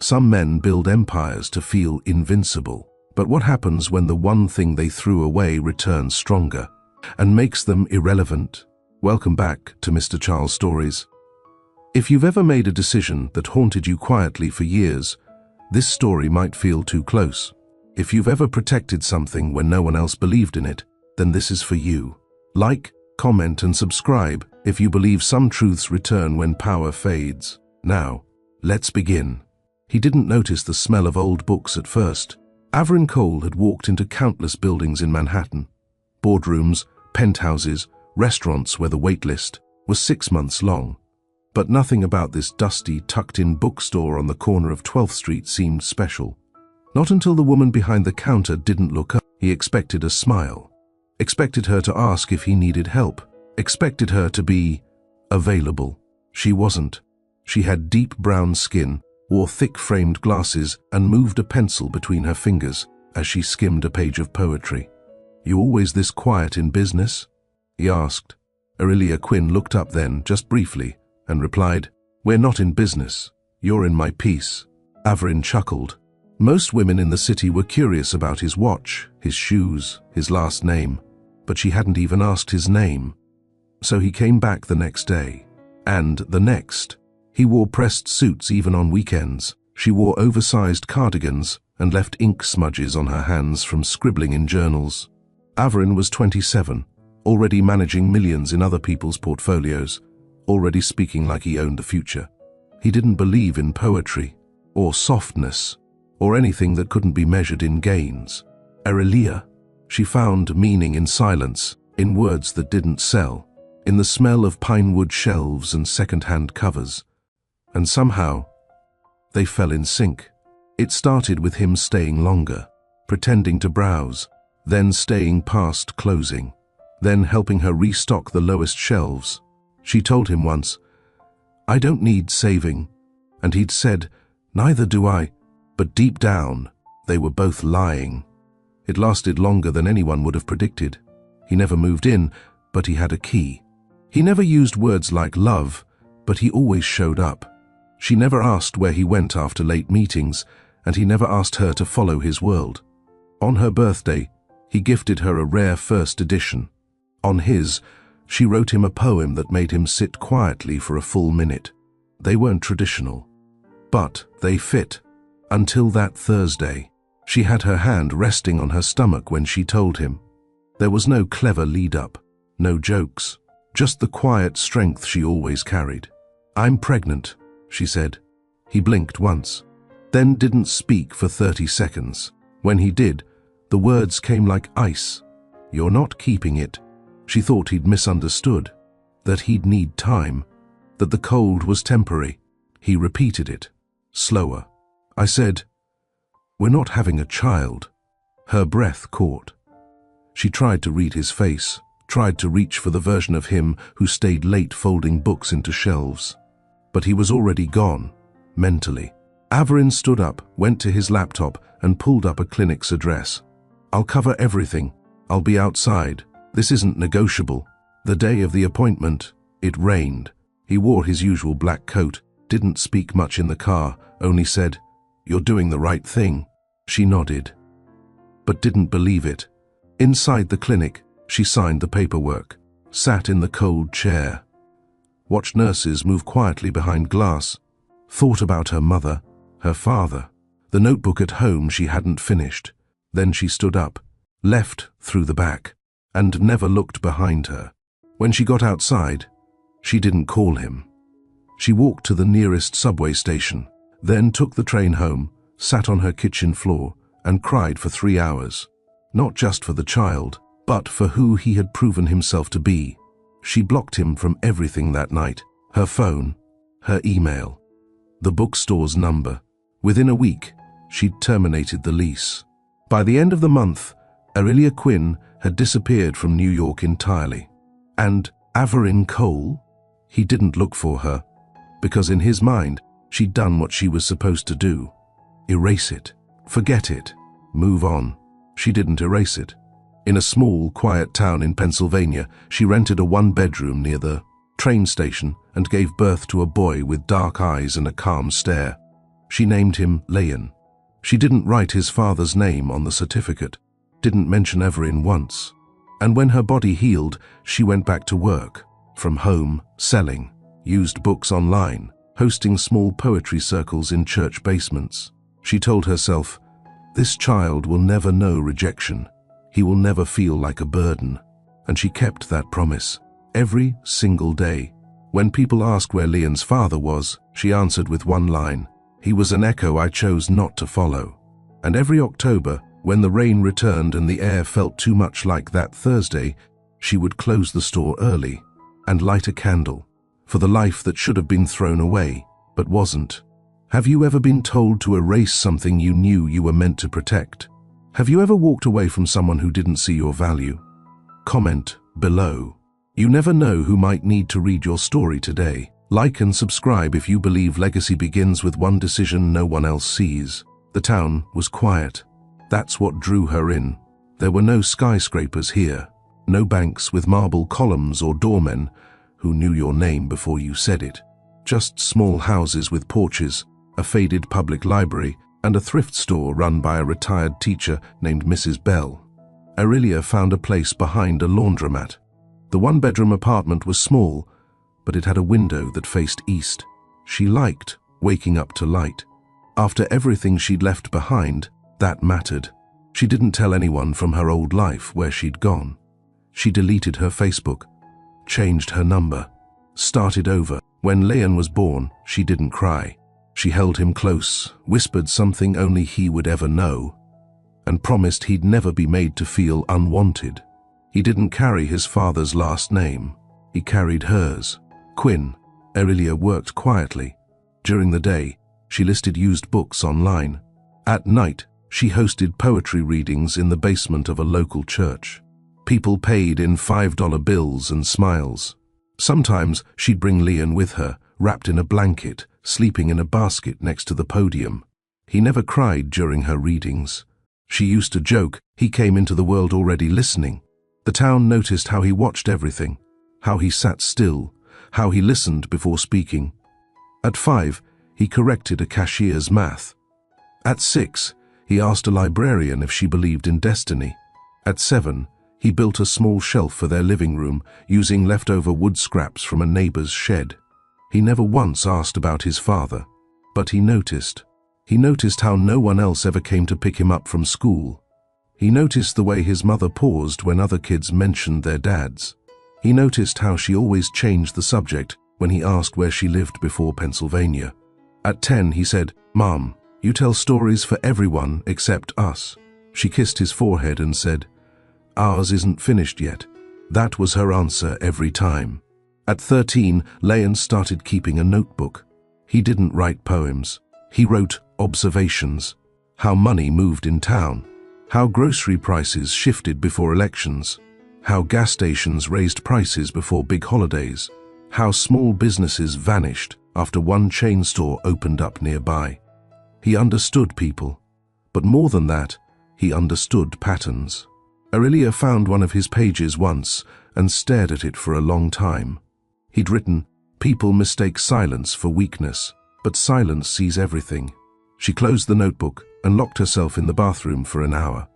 Some men build empires to feel invincible. But what happens when the one thing they threw away returns stronger and makes them irrelevant? Welcome back to Mr. Charles Stories. If you've ever made a decision that haunted you quietly for years, this story might feel too close. If you've ever protected something when no one else believed in it, then this is for you. Like, comment, and subscribe if you believe some truths return when power fades. Now, let's begin. He didn't notice the smell of old books at first. Averin Cole had walked into countless buildings in Manhattan. Boardrooms, penthouses, restaurants where the wait list was 6 months long. But nothing about this dusty, tucked-in bookstore on the corner of 12th Street seemed special. Not until the woman behind the counter didn't look up. He expected a smile. Expected her to ask if he needed help. Expected her to be available. She wasn't. She had deep brown skin, wore thick-framed glasses, and moved a pencil between her fingers as she skimmed a page of poetry. "You always this quiet in business?" he asked. Aurelia Quinn looked up then, just briefly, and replied, "We're not in business. You're in my peace." Averin chuckled. Most women in the city were curious about his watch, his shoes, his last name, but she hadn't even asked his name. So he came back the next day. And the next. He wore pressed suits even on weekends. She wore oversized cardigans and left ink smudges on her hands from scribbling in journals. Averin was 27, already managing millions in other people's portfolios, already speaking like he owned the future. He didn't believe in poetry, or softness, or anything that couldn't be measured in gains. Aurelia. She found meaning in silence, in words that didn't sell, in the smell of pinewood shelves and second-hand covers. And somehow, they fell in sync. It started with him staying longer, pretending to browse, then staying past closing, then helping her restock the lowest shelves. She told him once, "I don't need saving," and he'd said, "Neither do I," but deep down, they were both lying. It lasted longer than anyone would have predicted. He never moved in, but he had a key. He never used words like love, but he always showed up. She never asked where he went after late meetings, and he never asked her to follow his world. On her birthday, he gifted her a rare first edition. On his, she wrote him a poem that made him sit quietly for a full minute. They weren't traditional, but they fit. Until that Thursday, she had her hand resting on her stomach when she told him. There was no clever lead-up, no jokes, just the quiet strength she always carried. "I'm pregnant," she said. He blinked once, then didn't speak for 30 seconds. When he did, the words came like ice. "You're not keeping it." She thought he'd misunderstood, that he'd need time, that the cold was temporary. He repeated it, slower. "I said, we're not having a child." Her breath caught. She tried to read his face, tried to reach for the version of him who stayed late folding books into shelves. But he was already gone, mentally. Averin stood up, went to his laptop, and pulled up a clinic's address. "I'll cover everything. I'll be outside. This isn't negotiable." The day of the appointment, it rained. He wore his usual black coat, didn't speak much in the car, only said, "You're doing the right thing." She nodded, but didn't believe it. Inside the clinic, she signed the paperwork, sat in the cold chair, watched nurses move quietly behind glass, thought about her mother, her father, the notebook at home she hadn't finished. Then she stood up, left through the back, and never looked behind her. When she got outside, she didn't call him. She walked to the nearest subway station, then took the train home, sat on her kitchen floor, and cried for 3 hours. Not just for the child, but for who he had proven himself to be. She blocked him from everything that night: her phone, her email, the bookstore's number. Within a week, she'd terminated the lease. By the end of the month, Aurelia Quinn had disappeared from New York entirely. And Averin Cole? He didn't look for her, because in his mind, she'd done what she was supposed to do. Erase it. Forget it. Move on. She didn't erase it. In a small, quiet town in Pennsylvania, she rented a one-bedroom near the train station and gave birth to a boy with dark eyes and a calm stare. She named him Leon. She didn't write his father's name on the certificate, didn't mention Everin once. And when her body healed, she went back to work, from home, selling, used books online, hosting small poetry circles in church basements. She told herself, "This child will never know rejection. He will never feel like a burden." And she kept that promise, every single day. When people asked where Leon's father was, she answered with one line, "He was an echo I chose not to follow." And every October, when the rain returned and the air felt too much like that Thursday, she would close the store early and light a candle for the life that should have been thrown away, but wasn't. Have you ever been told to erase something you knew you were meant to protect? Have you ever walked away from someone who didn't see your value? Comment below. You never know who might need to read your story today. Like and subscribe if you believe legacy begins with one decision no one else sees. The town was quiet. That's what drew her in. There were no skyscrapers here, no banks with marble columns or doormen who knew your name before you said it. Just small houses with porches, a faded public library, and a thrift store run by a retired teacher named Mrs. Bell. Aurelia found a place behind a laundromat. The one-bedroom apartment was small, but it had a window that faced east. She liked waking up to light. After everything she'd left behind, that mattered. She didn't tell anyone from her old life where she'd gone. She deleted her Facebook, changed her number, started over. When Leon was born, she didn't cry. She held him close, whispered something only he would ever know, and promised he'd never be made to feel unwanted. He didn't carry his father's last name. He carried hers, Quinn. Aurelia worked quietly. During the day, she listed used books online. At night, she hosted poetry readings in the basement of a local church. People paid in $5 bills and smiles. Sometimes she'd bring Leon with her, wrapped in a blanket, sleeping in a basket next to the podium. He never cried during her readings. She used to joke he came into the world already listening. The town noticed how he watched everything, how he sat still, how he listened before speaking. At 5, he corrected a cashier's math. At 6, he asked a librarian if she believed in destiny. At 7, he built a small shelf for their living room using leftover wood scraps from a neighbor's shed. He never once asked about his father, but he noticed. He noticed how no one else ever came to pick him up from school. He noticed the way his mother paused when other kids mentioned their dads. He noticed how she always changed the subject when he asked where she lived before Pennsylvania. At 10, he said, "Mom, you tell stories for everyone except us." She kissed his forehead and said, "Ours isn't finished yet." That was her answer every time. At 13, Leon started keeping a notebook. He didn't write poems. He wrote observations. How money moved in town. How grocery prices shifted before elections. How gas stations raised prices before big holidays. How small businesses vanished after one chain store opened up nearby. He understood people, but more than that, he understood patterns. Aurelia found one of his pages once and stared at it for a long time. He'd written, "People mistake silence for weakness, but silence sees everything." She closed the notebook and locked herself in the bathroom for an hour.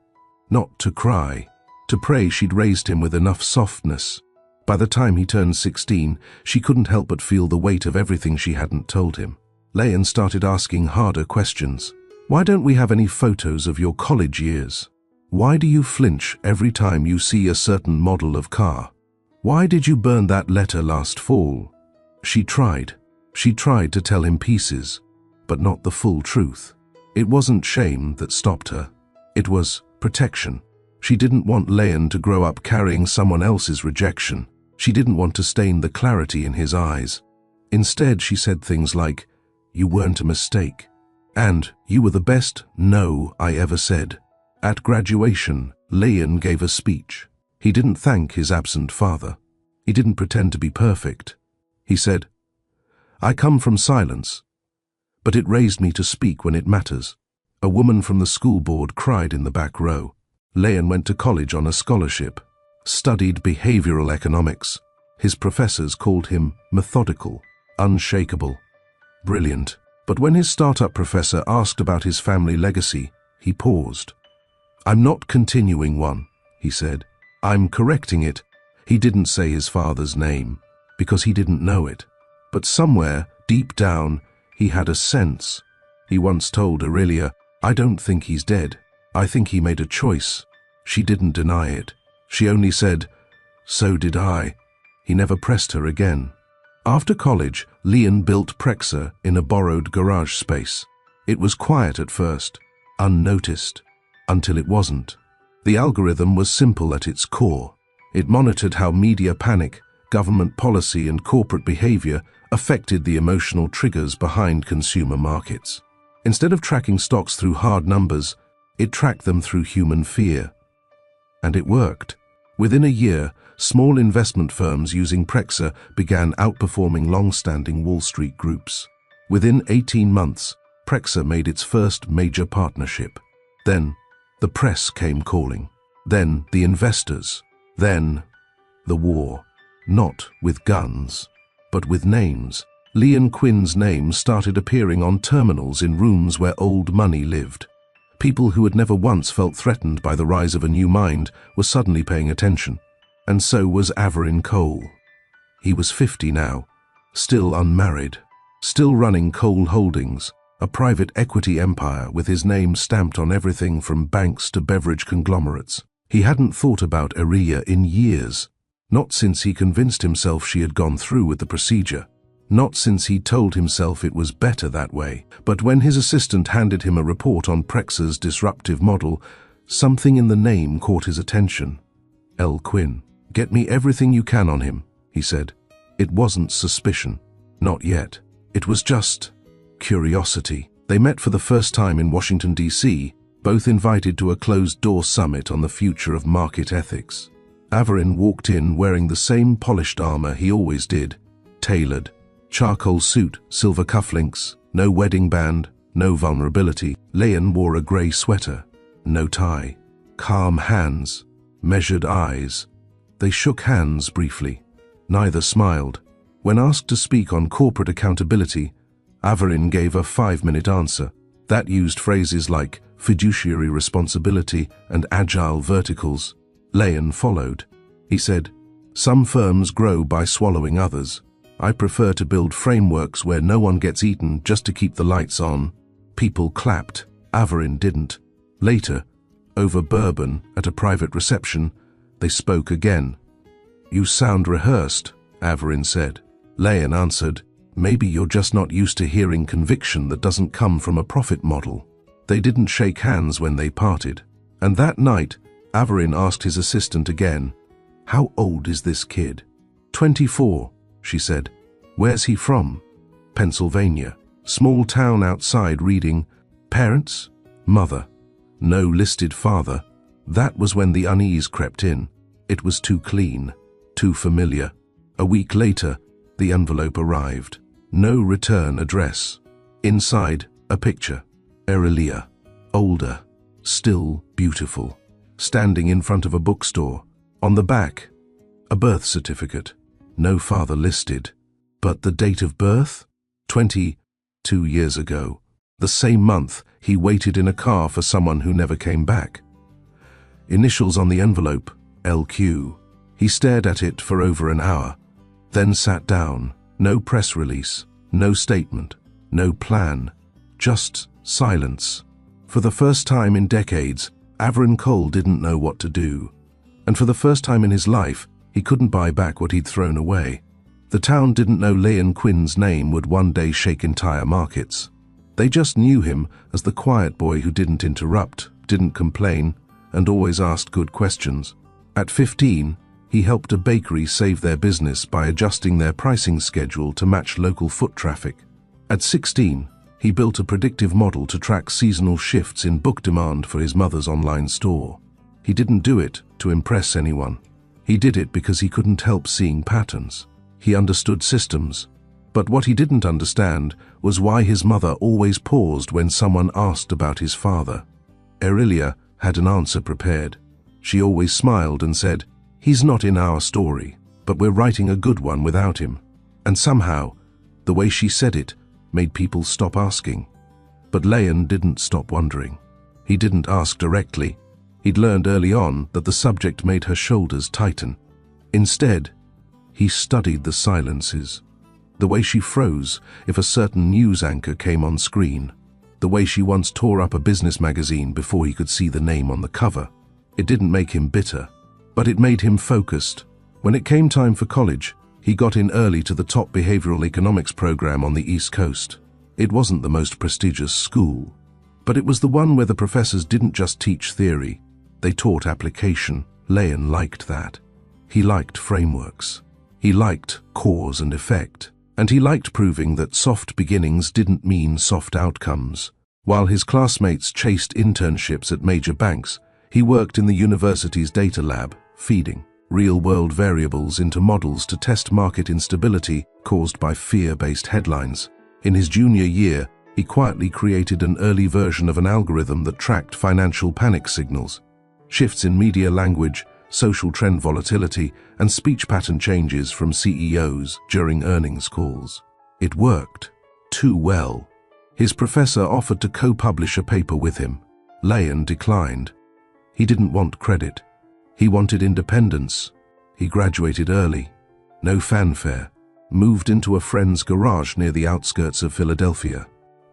Not to cry, to pray she'd raised him with enough softness. By the time he turned 16, she couldn't help but feel the weight of everything she hadn't told him. Leon started asking harder questions. "Why don't we have any photos of your college years? Why do you flinch every time you see a certain model of car? Why did you burn that letter last fall?" She tried to tell him pieces, but not the full truth. It wasn't shame that stopped her. It was protection. She didn't want Leon to grow up carrying someone else's rejection. She didn't want to stain the clarity in his eyes. Instead, she said things like, "You weren't a mistake," and "You were the best no I ever said." At graduation, Leon gave a speech. He didn't thank his absent father. He didn't pretend to be perfect. He said, "I come from silence, but it raised me to speak when it matters." A woman from the school board cried in the back row. Leon went to college on a scholarship, studied behavioral economics. His professors called him methodical, unshakable, brilliant. But when his startup professor asked about his family legacy, he paused. "I'm not continuing one," he said. "I'm correcting it." He didn't say his father's name, because he didn't know it. But somewhere, deep down, he had a sense. He once told Aurelia, "I don't think he's dead. I think he made a choice." She didn't deny it. She only said, "So did I." He never pressed her again. After college, Leon built Prexa in a borrowed garage space. It was quiet at first, unnoticed, until it wasn't. The algorithm was simple at its core. It monitored how media panic, government policy, and corporate behavior affected the emotional triggers behind consumer markets. Instead of tracking stocks through hard numbers, it tracked them through human fear. And it worked. Within a year, small investment firms using Prexa began outperforming long-standing Wall Street groups. Within 18 months, Prexa made its first major partnership. Then, the press came calling. Then, the investors. Then, the war. Not with guns, but with names. Leon Quinn's name started appearing on terminals in rooms where old money lived. People who had never once felt threatened by the rise of a new mind were suddenly paying attention. And so was Averin Cole. He was 50 now, still unmarried, still running Cole Holdings, a private equity empire with his name stamped on everything from banks to beverage conglomerates. He hadn't thought about Aurelia in years, not since he convinced himself she had gone through with the procedure, not since he told himself it was better that way. But when his assistant handed him a report on Prexa's disruptive model, something in the name caught his attention. L. Quinn. "Get me everything you can on him," he said. It wasn't suspicion. Not yet. It was just curiosity. They met for the first time in Washington, D.C., both invited to a closed-door summit on the future of market ethics. Averin walked in wearing the same polished armor he always did, tailored. Charcoal suit, silver cufflinks, no wedding band, no vulnerability. Leon wore a grey sweater, no tie. Calm hands, measured eyes. They shook hands briefly. Neither smiled. When asked to speak on corporate accountability, Averin gave a 5-minute answer. That used phrases like fiduciary responsibility and agile verticals. Leon followed. He said, "Some firms grow by swallowing others. I prefer to build frameworks where no one gets eaten just to keep the lights on." People clapped. Averin didn't. Later, over bourbon at a private reception, they spoke again. "You sound rehearsed," Averin said. Leon answered, "Maybe you're just not used to hearing conviction that doesn't come from a profit model." They didn't shake hands when they parted. And that night, Averin asked his assistant again, "How old is this kid?" 24, she said. "Where's he from?" "Pennsylvania. Small town outside Reading. Parents?" "Mother. No listed father." That was when the unease crept in. It was too clean, too familiar. A week later, the envelope arrived. No return address. Inside, a picture. Aurelia, older, still beautiful, standing in front of a bookstore. On the back, a birth certificate. No father listed. But the date of birth? 22 years ago. The same month, he waited in a car for someone who never came back. Initials on the envelope, LQ. He stared at it for over an hour, then sat down. No press release, no statement, no plan, just silence. For the first time in decades, Averin Cole didn't know what to do. And for the first time in his life, he couldn't buy back what he'd thrown away. The town didn't know Leon Quinn's name would one day shake entire markets. They just knew him as the quiet boy who didn't interrupt, didn't complain, and always asked good questions. At 15, he helped a bakery save their business by adjusting their pricing schedule to match local foot traffic. At 16, he built a predictive model to track seasonal shifts in book demand for his mother's online store. He didn't do it to impress anyone. He did it because he couldn't help seeing patterns. He understood systems. But what he didn't understand was why his mother always paused when someone asked about his father. Aurelia had an answer prepared. She always smiled and said, "He's not in our story, but we're writing a good one without him." And somehow, the way she said it made people stop asking. But Leon didn't stop wondering. He didn't ask directly. He'd learned early on that the subject made her shoulders tighten. Instead, he studied the silences. The way she froze if a certain news anchor came on screen. The way she once tore up a business magazine before he could see the name on the cover. It didn't make him bitter, but it made him focused. When it came time for college, he got in early to the top behavioral economics program on the East Coast. It wasn't the most prestigious school, but it was the one where the professors didn't just teach theory, they taught application. Leon liked that. He liked frameworks. He liked cause and effect. And he liked proving that soft beginnings didn't mean soft outcomes. While his classmates chased internships at major banks, he worked in the university's data lab, feeding real-world variables into models to test market instability caused by fear-based headlines. In his junior year, he quietly created an early version of an algorithm that tracked financial panic signals, shifts in media language, social trend volatility, and speech pattern changes from CEOs during earnings calls. It worked too well. His professor offered to co-publish a paper with him. Leon declined. He didn't want credit. He wanted independence. He graduated early. No fanfare. Moved into a friend's garage near the outskirts of Philadelphia.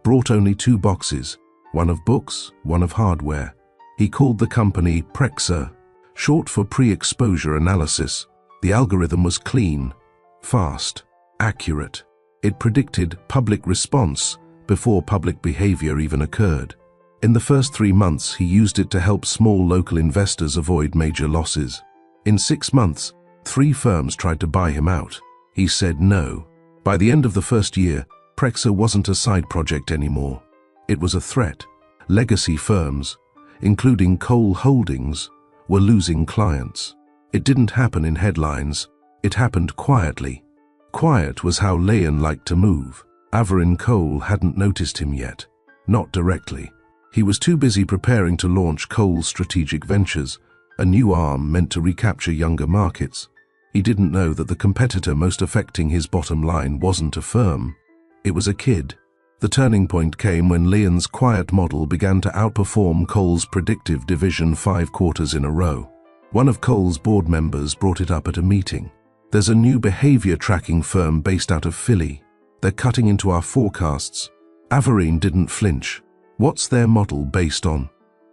Brought only 2 boxes, one of books, one of hardware. He called the company Prexa, short for pre-exposure analysis. The algorithm was clean, fast, accurate. It predicted public response before public behavior even occurred. In the first 3 months, he used it to help small local investors avoid major losses. In 6 months, 3 firms tried to buy him out. He said no. By the end of the first year, Prexa wasn't a side project anymore. It was a threat. Legacy firms, including Cole Holdings, were losing clients. It didn't happen in headlines. It happened quietly. Quiet was how Leon liked to move. Averin Cole hadn't noticed him yet. Not directly. He was too busy preparing to launch Cole's strategic ventures, a new arm meant to recapture younger markets. He didn't know that the competitor most affecting his bottom line wasn't a firm. It was a kid. The turning point came when Leon's quiet model began to outperform Cole's predictive division 5 quarters in a row. One of Cole's board members brought it up at a meeting. "There's a new behavior tracking firm based out of Philly. They're cutting into our forecasts." Averin didn't flinch. What's their model based on?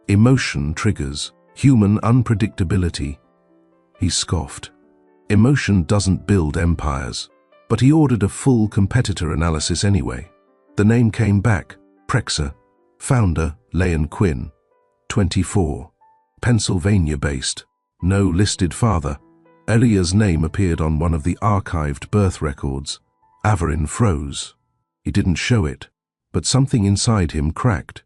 Emotion triggers, human unpredictability. He scoffed. Emotion doesn't build empires. But he ordered a full competitor analysis anyway. The name came back, Prexa. Founder, Leon Quinn. 24. Pennsylvania-based. No listed father. Elia's name appeared on one of the archived birth records. Averin froze. He didn't show it, but something inside him cracked.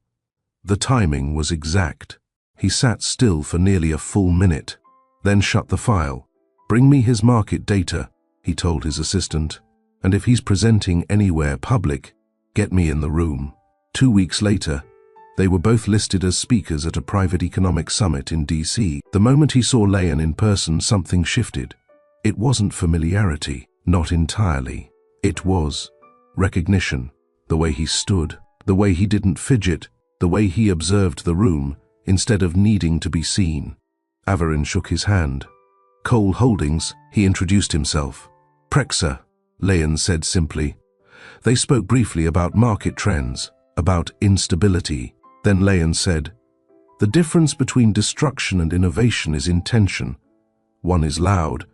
The timing was exact. He sat still for nearly a full minute, then shut the file. "Bring me his market data," he told his assistant. "And if he's presenting anywhere public, get me in the room." 2 weeks later, they were both listed as speakers at a private economic summit in DC. The moment he saw Leon in person, something shifted. It wasn't familiarity, not entirely. It was recognition. The way he stood, the way he didn't fidget, the way he observed the room, instead of needing to be seen. Averin shook his hand. "Cole Holdings," he introduced himself. "Prexa," Leon said simply. They spoke briefly about market trends, about instability. Then Leon said, "The difference between destruction and innovation is intention. One is loud,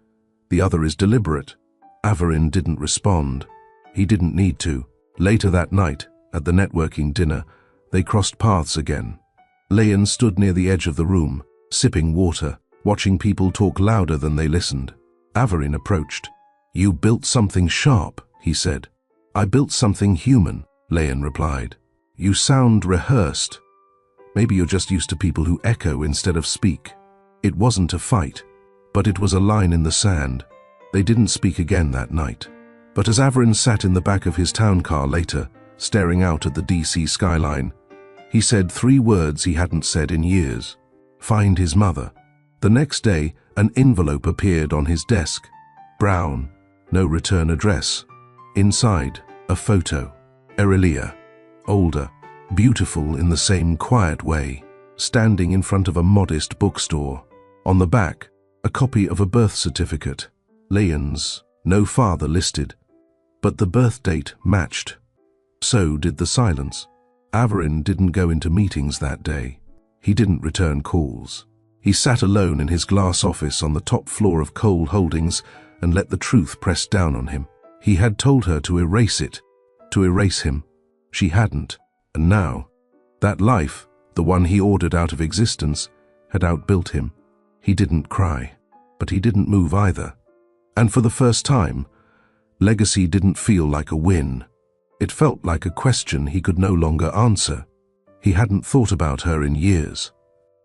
the other is deliberate." Averin didn't respond. He didn't need to. Later that night, at the networking dinner, they crossed paths again. Leon stood near the edge of the room, sipping water, watching people talk louder than they listened. Averin approached. "You built something sharp," he said. "I built something human," Leon replied. "You sound rehearsed. Maybe you're just used to people who echo instead of speak." It wasn't a fight, but it was a line in the sand. They didn't speak again that night. But as Averin sat in the back of his town car later, staring out at the DC skyline, he said 3 words he hadn't said in years. "Find his mother." The next day, an envelope appeared on his desk. Brown, no return address. Inside, a photo. Aurelia, older, beautiful in the same quiet way, standing in front of a modest bookstore. On the back, a copy of a birth certificate. Leon's, no father listed. But the birth date matched. So did the silence. Averin didn't go into meetings that day. He didn't return calls. He sat alone in his glass office on the top floor of Cole Holdings and let the truth press down on him. He had told her to erase it, to erase him. She hadn't, and now, that life, the one he ordered out of existence, had outbuilt him. He didn't cry, but he didn't move either. And for the first time, legacy didn't feel like a win. It felt like a question he could no longer answer. He hadn't thought about her in years.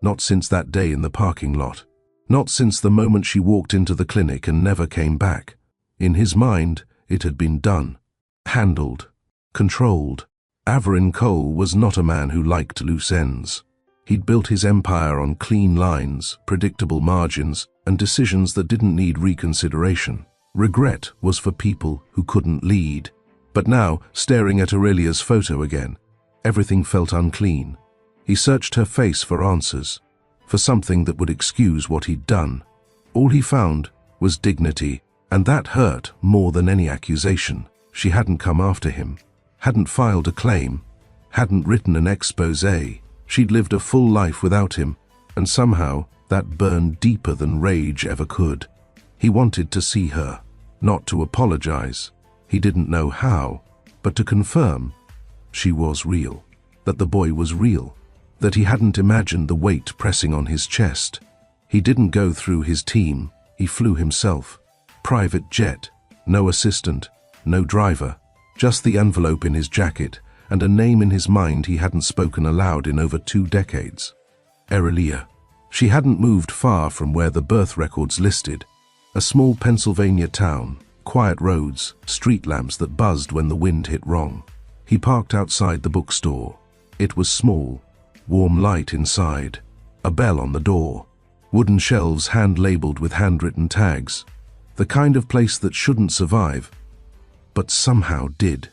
Not since that day in the parking lot. Not since the moment she walked into the clinic and never came back. In his mind, it had been done. Handled. Controlled. Averin Cole was not a man who liked loose ends. He'd built his empire on clean lines, predictable margins, and decisions that didn't need reconsideration. Regret was for people who couldn't lead. But now, staring at Aurelia's photo again, everything felt unclean. He searched her face for answers, for something that would excuse what he'd done. All he found was dignity, and that hurt more than any accusation. She hadn't come after him, hadn't filed a claim, hadn't written an exposé. She'd lived a full life without him, and somehow that burned deeper than rage ever could. He wanted to see her, not to apologize. He didn't know how, but to confirm she was real, that the boy was real, that he hadn't imagined the weight pressing on his chest. He didn't go through his team, he flew himself. Private jet, no assistant, no driver, just the envelope in his jacket and a name in his mind he hadn't spoken aloud in over 2 decades. Aurelia. She hadn't moved far from where the birth records listed. A small Pennsylvania town, quiet roads, street lamps that buzzed when the wind hit wrong. He parked outside the bookstore. It was small, warm light inside, a bell on the door, wooden shelves hand-labeled with handwritten tags, the kind of place that shouldn't survive, but somehow did.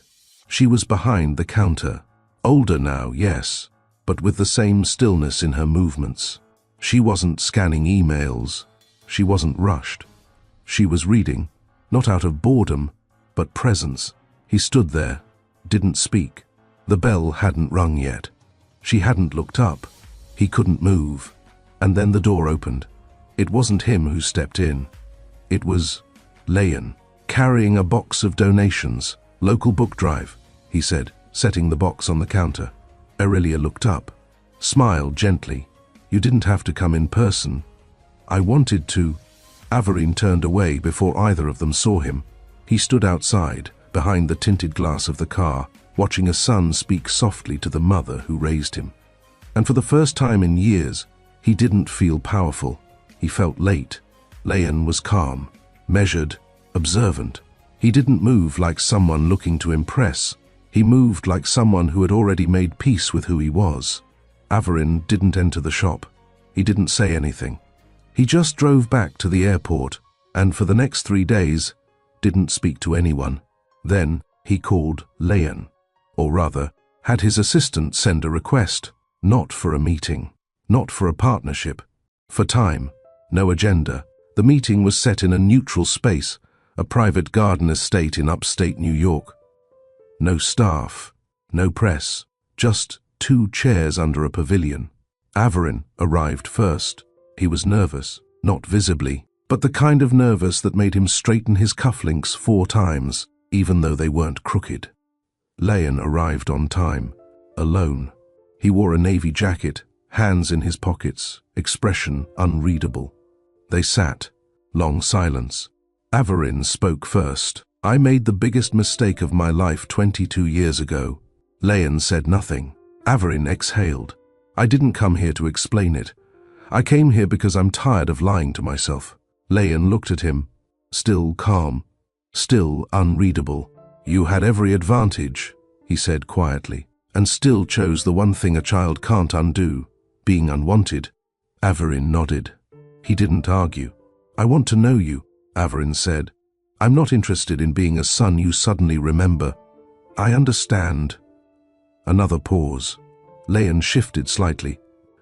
She was behind the counter, older now, yes, but with the same stillness in her movements. She wasn't scanning emails, she wasn't rushed. She was reading, not out of boredom, but presence. He stood there, didn't speak. The bell hadn't rung yet. She hadn't looked up. He couldn't move. And then the door opened. It wasn't him who stepped in. It was Leon, carrying a box of donations. Local book drive, he said, setting the box on the counter. Aurelia looked up, smiled gently. You didn't have to come in person. I wanted to. Averin turned away before either of them saw him. He stood outside, behind the tinted glass of the car, watching a son speak softly to the mother who raised him. And for the first time in years, he didn't feel powerful. He felt late. Leon was calm, measured, observant. He didn't move like someone looking to impress. He moved like someone who had already made peace with who he was. Averin didn't enter the shop. He didn't say anything. He just drove back to the airport, and for the next 3 days, didn't speak to anyone. Then he called Leon, or rather, had his assistant send a request, not for a meeting, not for a partnership, for time, no agenda. The meeting was set in a neutral space, a private garden estate in upstate New York. No staff, no press, just 2 chairs under a pavilion. Averin arrived first. He was nervous, not visibly, but the kind of nervous that made him straighten his cufflinks 4 times, even though they weren't crooked. Leon arrived on time, alone. He wore a navy jacket, hands in his pockets, expression unreadable. They sat, long silence. Averin spoke first. I made the biggest mistake of my life 22 years ago. Leon said nothing. Averin exhaled. I didn't come here to explain it. I came here because I'm tired of lying to myself. Leon looked at him, still calm, still unreadable. You had every advantage, he said quietly, and still chose the one thing a child can't undo, being unwanted. Averin nodded. He didn't argue. I want to know you, Averin said. I'm not interested in being a son you suddenly remember. I understand. Another pause. Leon shifted slightly.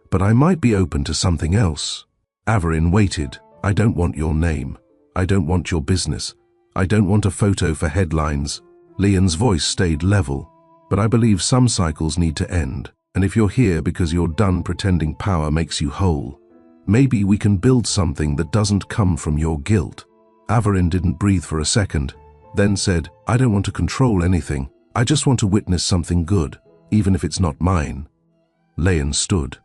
But I might be open to something else. Averin waited. I don't want your name. I don't want your business. I don't want a photo for headlines. Leon's voice stayed level. But I believe some cycles need to end. And if you're here because you're done pretending power makes you whole, maybe we can build something that doesn't come from your guilt. Averin didn't breathe for a second, then said, I don't want to control anything. I just want to witness something good, even if it's not mine. Leon stood.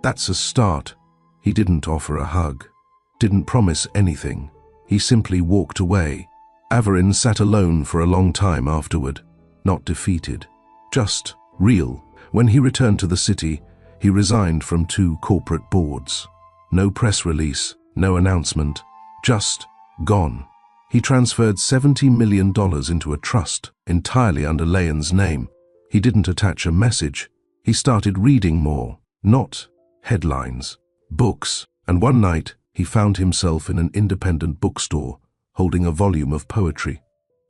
That's a start. He didn't offer a hug, didn't promise anything. He simply walked away. Averin sat alone for a long time afterward, not defeated, just real. When he returned to the city, he resigned from 2 corporate boards. No press release, no announcement, just gone. He transferred $70 million into a trust, entirely under Leon's name. He didn't attach a message. He started reading more, not headlines, books. And one night, he found himself in an independent bookstore, holding a volume of poetry.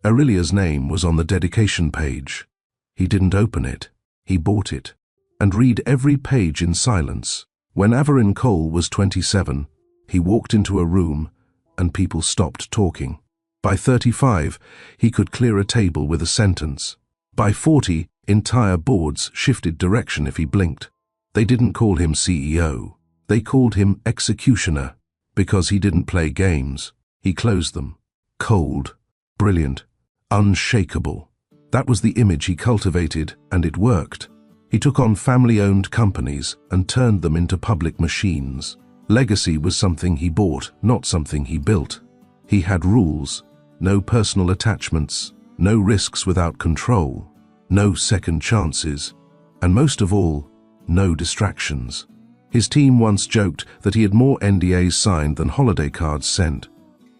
Aurelia's name was on the dedication page. He didn't open it. He bought it, and read every page in silence. When Averin Cole was 27, he walked into a room, and people stopped talking. By 35, he could clear a table with a sentence. By 40, entire boards shifted direction if he blinked. They didn't call him CEO. They called him executioner, because he didn't play games. He closed them. Cold, brilliant, unshakable. That was the image he cultivated, and it worked. He took on family-owned companies and turned them into public machines. Legacy was something he bought, not something he built. He had rules, no personal attachments, no risks without control, no second chances, and most of all, no distractions. His team once joked that he had more NDAs signed than holiday cards sent.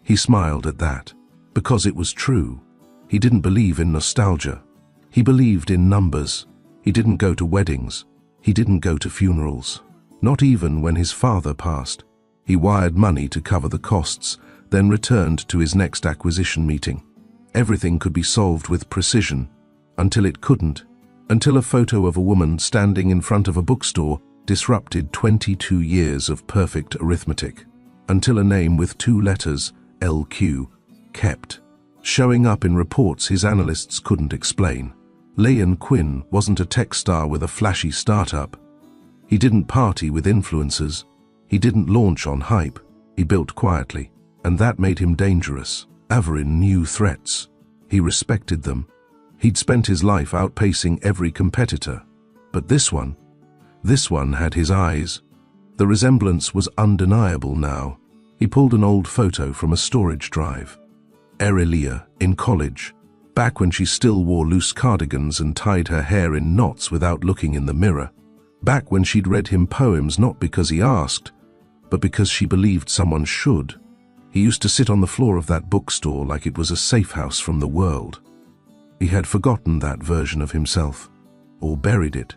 He smiled at that, because it was true. He didn't believe in nostalgia. He believed in numbers. He didn't go to weddings. He didn't go to funerals. Not even when his father passed. He wired money to cover the costs, then returned to his next acquisition meeting. Everything could be solved with precision, until it couldn't. Until a photo of a woman standing in front of a bookstore disrupted 22 years of perfect arithmetic. Until a name with 2 letters, LQ, kept showing up in reports his analysts couldn't explain. Leon Quinn wasn't a tech star with a flashy startup. He didn't party with influencers. He didn't launch on hype. He built quietly, and that made him dangerous. Averin knew threats. He respected them. He'd spent his life outpacing every competitor. But this one had his eyes. The resemblance was undeniable now. He pulled an old photo from a storage drive. Aurelia, in college, back when she still wore loose cardigans and tied her hair in knots without looking in the mirror. Back when she'd read him poems not because he asked, but because she believed someone should. He used to sit on the floor of that bookstore like it was a safe house from the world. He had forgotten that version of himself, or buried it,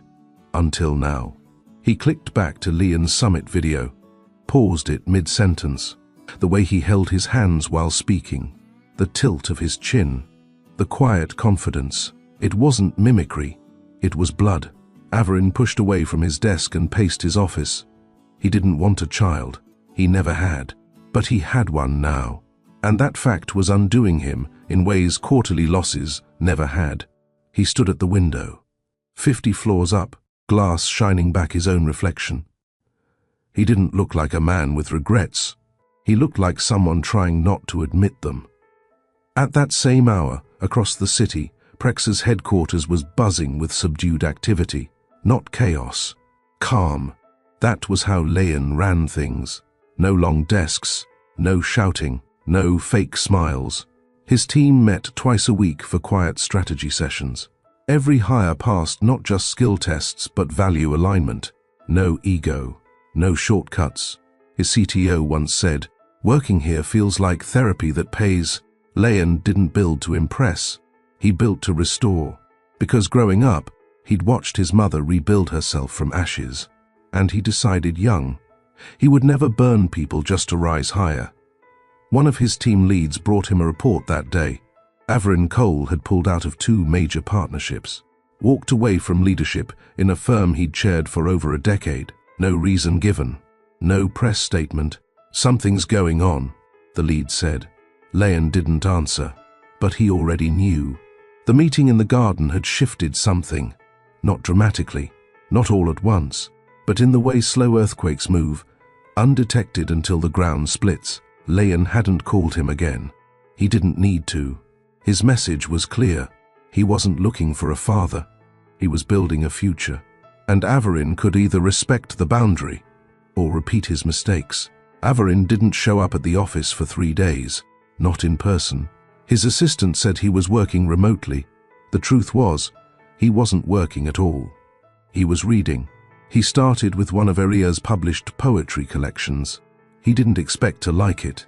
until now. He clicked back to Leon's summit video, paused it mid-sentence, the way he held his hands while speaking, the tilt of his chin, the quiet confidence. It wasn't mimicry, it was blood. Averin pushed away from his desk and paced his office. He didn't want a child. He never had. But he had one now. And that fact was undoing him in ways quarterly losses never had. He stood at the window, 50 floors up, glass shining back his own reflection. He didn't look like a man with regrets. He looked like someone trying not to admit them. At that same hour, across the city, Prex's headquarters was buzzing with subdued activity. Not chaos. Calm. That was how Leon ran things. No long desks, no shouting, no fake smiles. His team met twice a week for quiet strategy sessions. Every hire passed not just skill tests but value alignment. No ego, no shortcuts. His CTO once said, "Working here feels like therapy that pays." Leon didn't build to impress. He built to restore. Because growing up, he'd watched his mother rebuild herself from ashes. And he decided young, he would never burn people just to rise higher. One of his team leads brought him a report that day. Averin Cole had pulled out of 2 major partnerships, walked away from leadership in a firm he'd chaired for over a decade. No reason given, no press statement. "Something's going on," the lead said. Leon didn't answer, but he already knew. The meeting in the garden had shifted something, not dramatically, not all at once, but in the way slow earthquakes move, undetected until the ground splits. Leon hadn't called him again. He didn't need to. His message was clear. He wasn't looking for a father. He was building a future. And Averin could either respect the boundary or repeat his mistakes. Averin didn't show up at the office for 3 days, not in person. His assistant said he was working remotely. The truth was, he wasn't working at all. He was reading. He started with one of Aria's published poetry collections. He didn't expect to like it,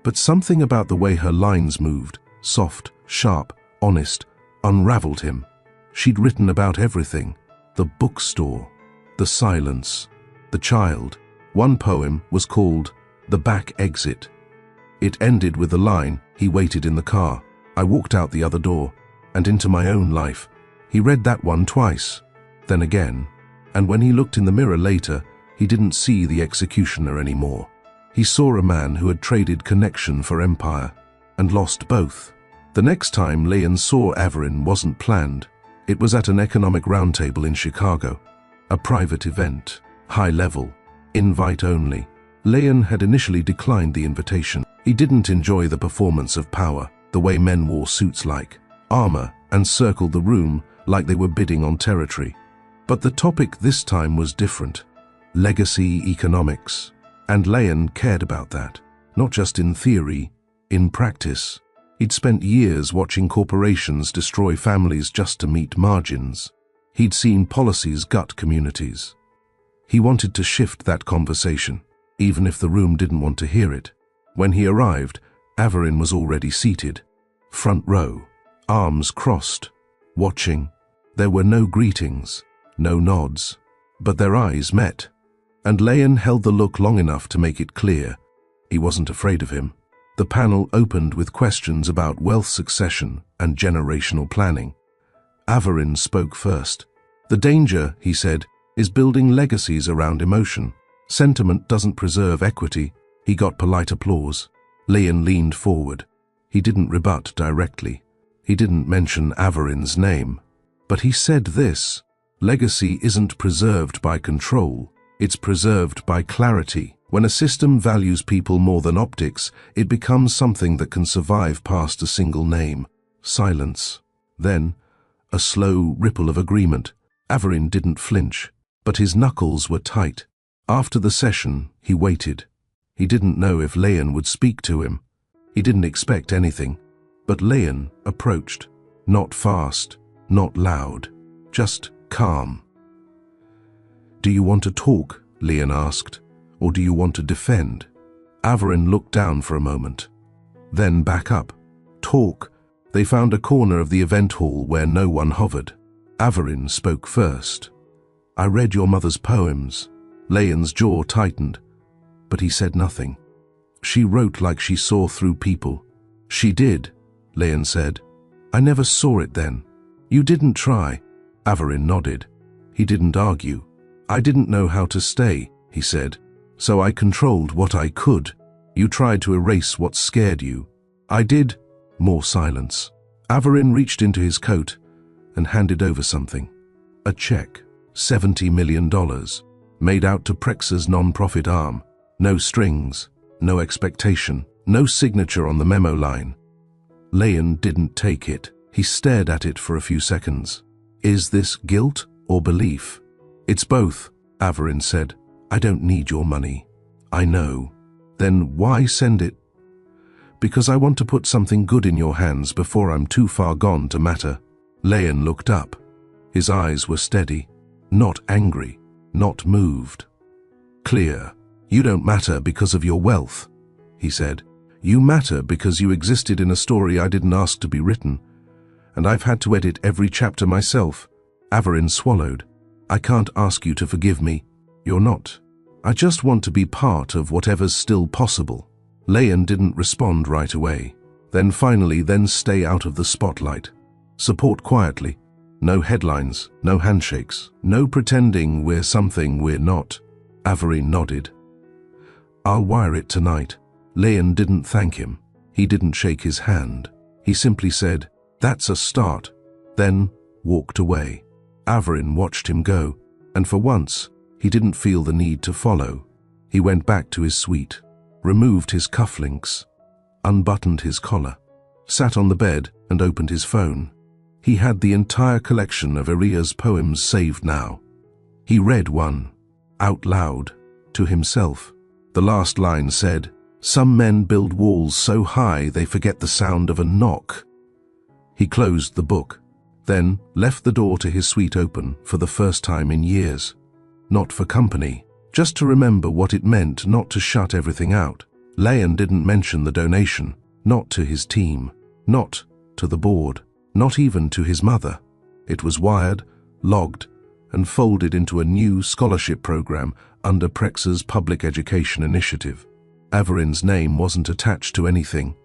but something about the way her lines moved, soft, sharp, honest, unraveled him. She'd written about everything: the bookstore, the silence, the child. One poem was called "The Back Exit." It ended with the line, "He waited in the car. I walked out the other door and into my own life." He read that one twice, then again, and when he looked in the mirror later, he didn't see the executioner anymore. He saw a man who had traded connection for empire and lost both. The next time Leon saw Averin wasn't planned. It was at an economic roundtable in Chicago, a private event, high level, invite only. Leon had initially declined the invitation. He didn't enjoy the performance of power, the way men wore suits like armor and circled the room like they were bidding on territory. But the topic this time was different: legacy economics. And Leon cared about that, not just in theory, in practice. He'd spent years watching corporations destroy families just to meet margins. He'd seen policies gut communities. He wanted to shift that conversation, even if the room didn't want to hear it. When he arrived, Averin was already seated, front row, arms crossed, watching. There were no greetings, no nods, but their eyes met. And Leon held the look long enough to make it clear he wasn't afraid of him. The panel opened with questions about wealth succession and generational planning. Averin spoke first. "The danger," he said, "is building legacies around emotion. Sentiment doesn't preserve equity." He got polite applause. Leon leaned forward. He didn't rebut directly. He didn't mention Averin's name. But he said this: legacy isn't preserved by control. It's preserved by clarity. When a system values people more than optics, it becomes something that can survive past a single name. Silence. Then, a slow ripple of agreement. Averin didn't flinch, but his knuckles were tight. After the session, he waited. He didn't know if Leon would speak to him. He didn't expect anything. But Leon approached. Not fast, not loud, just calm. "Do you want to talk?" Leon asked. "Or do you want to defend?" Averin looked down for a moment, then back up. "Talk." They found a corner of the event hall where no one hovered. Averin spoke first. "I read your mother's poems." Leon's jaw tightened, but he said nothing. "She wrote like she saw through people." "She did," Leon said. "I never saw it then." "You didn't try." Averin nodded. He didn't argue. "I didn't know how to stay," he said, "so I controlled what I could. You tried to erase what scared you." "I did." More silence. Averin reached into his coat and handed over something. A check, $70 million, made out to Prexa's non-profit arm. No strings, no expectation, no signature on the memo line. Leon didn't take it. He stared at it for a few seconds. "Is this guilt or belief?" "It's both," Averin said. "I don't need your money." "I know." "Then why send it?" "Because I want to put something good in your hands before I'm too far gone to matter." Leon looked up. His eyes were steady, not angry, not moved. "Clear. You don't matter because of your wealth," he said. "You matter because you existed in a story I didn't ask to be written, and I've had to edit every chapter myself." Averin swallowed. "I can't ask you to forgive me. You're not. I just want to be part of whatever's still possible." Leon didn't respond right away. Then finally, stay out of the spotlight. Support quietly. No headlines, no handshakes, no pretending we're something we're not. Avery nodded. I'll wire it tonight. Leon didn't thank him. He didn't shake his hand. He simply said, that's a start, then walked away. Averin watched him go, and for once, he didn't feel the need to follow. He went back to his suite, removed his cufflinks, unbuttoned his collar, sat on the bed and opened his phone. He had the entire collection of Aria's poems saved now. He read one, out loud, to himself. The last line said, some men build walls so high they forget the sound of a knock. He closed the book, then left the door to his suite open for the first time in years. Not for company, just to remember what it meant not to shut everything out. Leon didn't mention the donation, not to his team, not to the board, not even to his mother. It was wired, logged, and folded into a new scholarship program under Prexa's public education initiative. Averin's name wasn't attached to anything.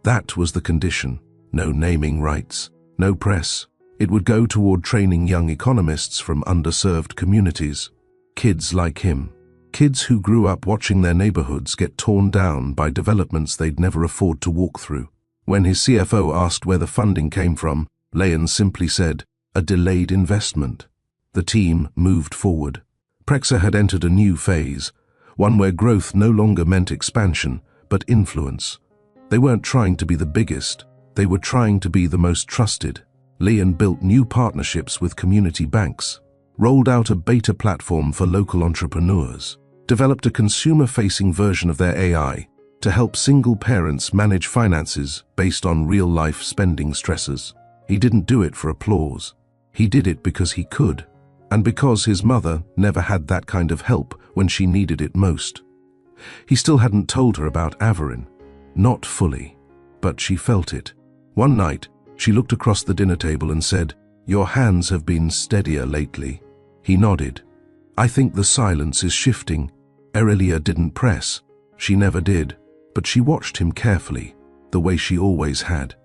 That was the condition. No naming rights, no press. It would go toward training young economists from underserved communities. Kids like him. Kids who grew up watching their neighborhoods get torn down by developments they'd never afford to walk through. When his CFO asked where the funding came from, Leon simply said, a delayed investment. The team moved forward. Prexa had entered a new phase, one where growth no longer meant expansion, but influence. They weren't trying to be the biggest, they were trying to be the most trusted. Leon built new partnerships with community banks, rolled out a beta platform for local entrepreneurs, developed a consumer-facing version of their AI to help single parents manage finances based on real-life spending stresses. He didn't do it for applause. He did it because he could, and because his mother never had that kind of help when she needed it most. He still hadn't told her about Averin. Not fully, but she felt it. One night, she looked across the dinner table and said, your hands have been steadier lately. He nodded. I think the silence is shifting. Aurelia didn't press. She never did, but she watched him carefully, the way she always had.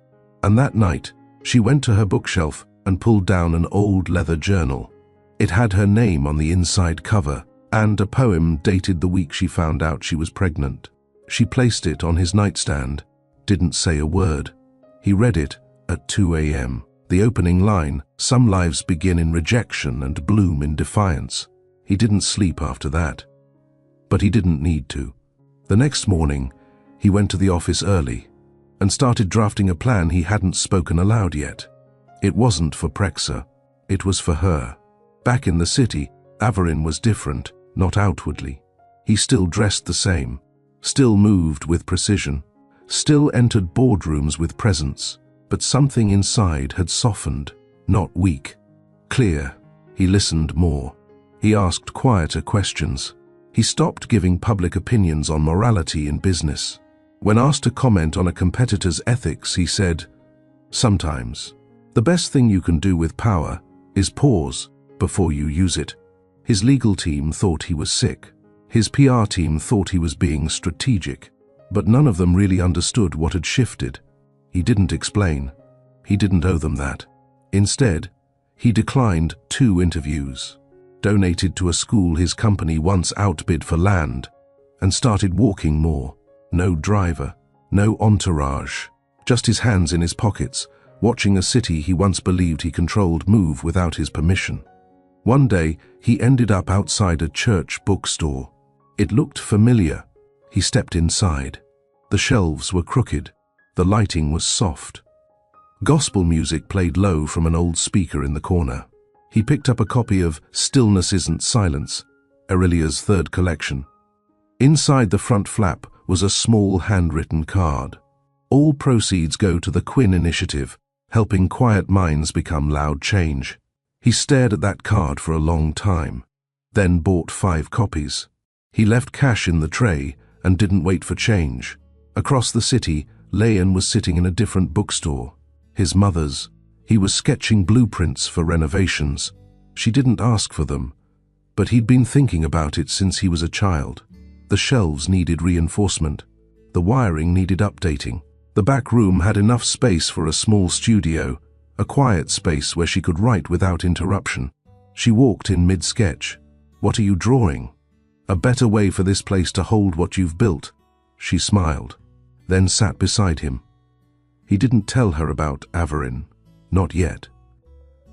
And that night, she went to her bookshelf and pulled down an old leather journal. It had her name on the inside cover and a poem dated the week she found out she was pregnant. She placed it on his nightstand, didn't say a word. He read it at 2 a.m. The opening line, some lives begin in rejection and bloom in defiance. He didn't sleep after that. But he didn't need to. The next morning, he went to the office early and started drafting a plan he hadn't spoken aloud yet. It wasn't for Prexa, it was for her. Back in the city, Averin was different, not outwardly. He still dressed the same, still moved with precision, still entered boardrooms with presence, but something inside had softened, not weak. Clear. He listened more. He asked quieter questions. He stopped giving public opinions on morality in business. When asked to comment on a competitor's ethics, he said, sometimes, the best thing you can do with power is pause before you use it. His legal team thought he was sick. His PR team thought he was being strategic, but none of them really understood what had shifted. He didn't explain. He didn't owe them that. Instead, he declined 2 interviews, donated to a school his company once outbid for land, and started walking more. No driver, no entourage, just his hands in his pockets, watching a city he once believed he controlled move without his permission. One day, he ended up outside a church bookstore. It looked familiar. He stepped inside. The shelves were crooked. The lighting was soft. Gospel music played low from an old speaker in the corner. He picked up a copy of Stillness Isn't Silence, Aurelia's 3rd collection. Inside the front flap was a small handwritten card. All proceeds go to the Quinn Initiative, helping quiet minds become loud change. He stared at that card for a long time, then bought 5 copies. He left cash in the tray and didn't wait for change. Across the city, Leon was sitting in a different bookstore, his mother's. He was sketching blueprints for renovations. She didn't ask for them, but he'd been thinking about it since he was a child. The shelves needed reinforcement. The wiring needed updating. The back room had enough space for a small studio, a quiet space where she could write without interruption. She walked in mid-sketch. "What are you drawing?" "A better way for this place to hold what you've built." She smiled, then sat beside him. He didn't tell her about Averin, not yet.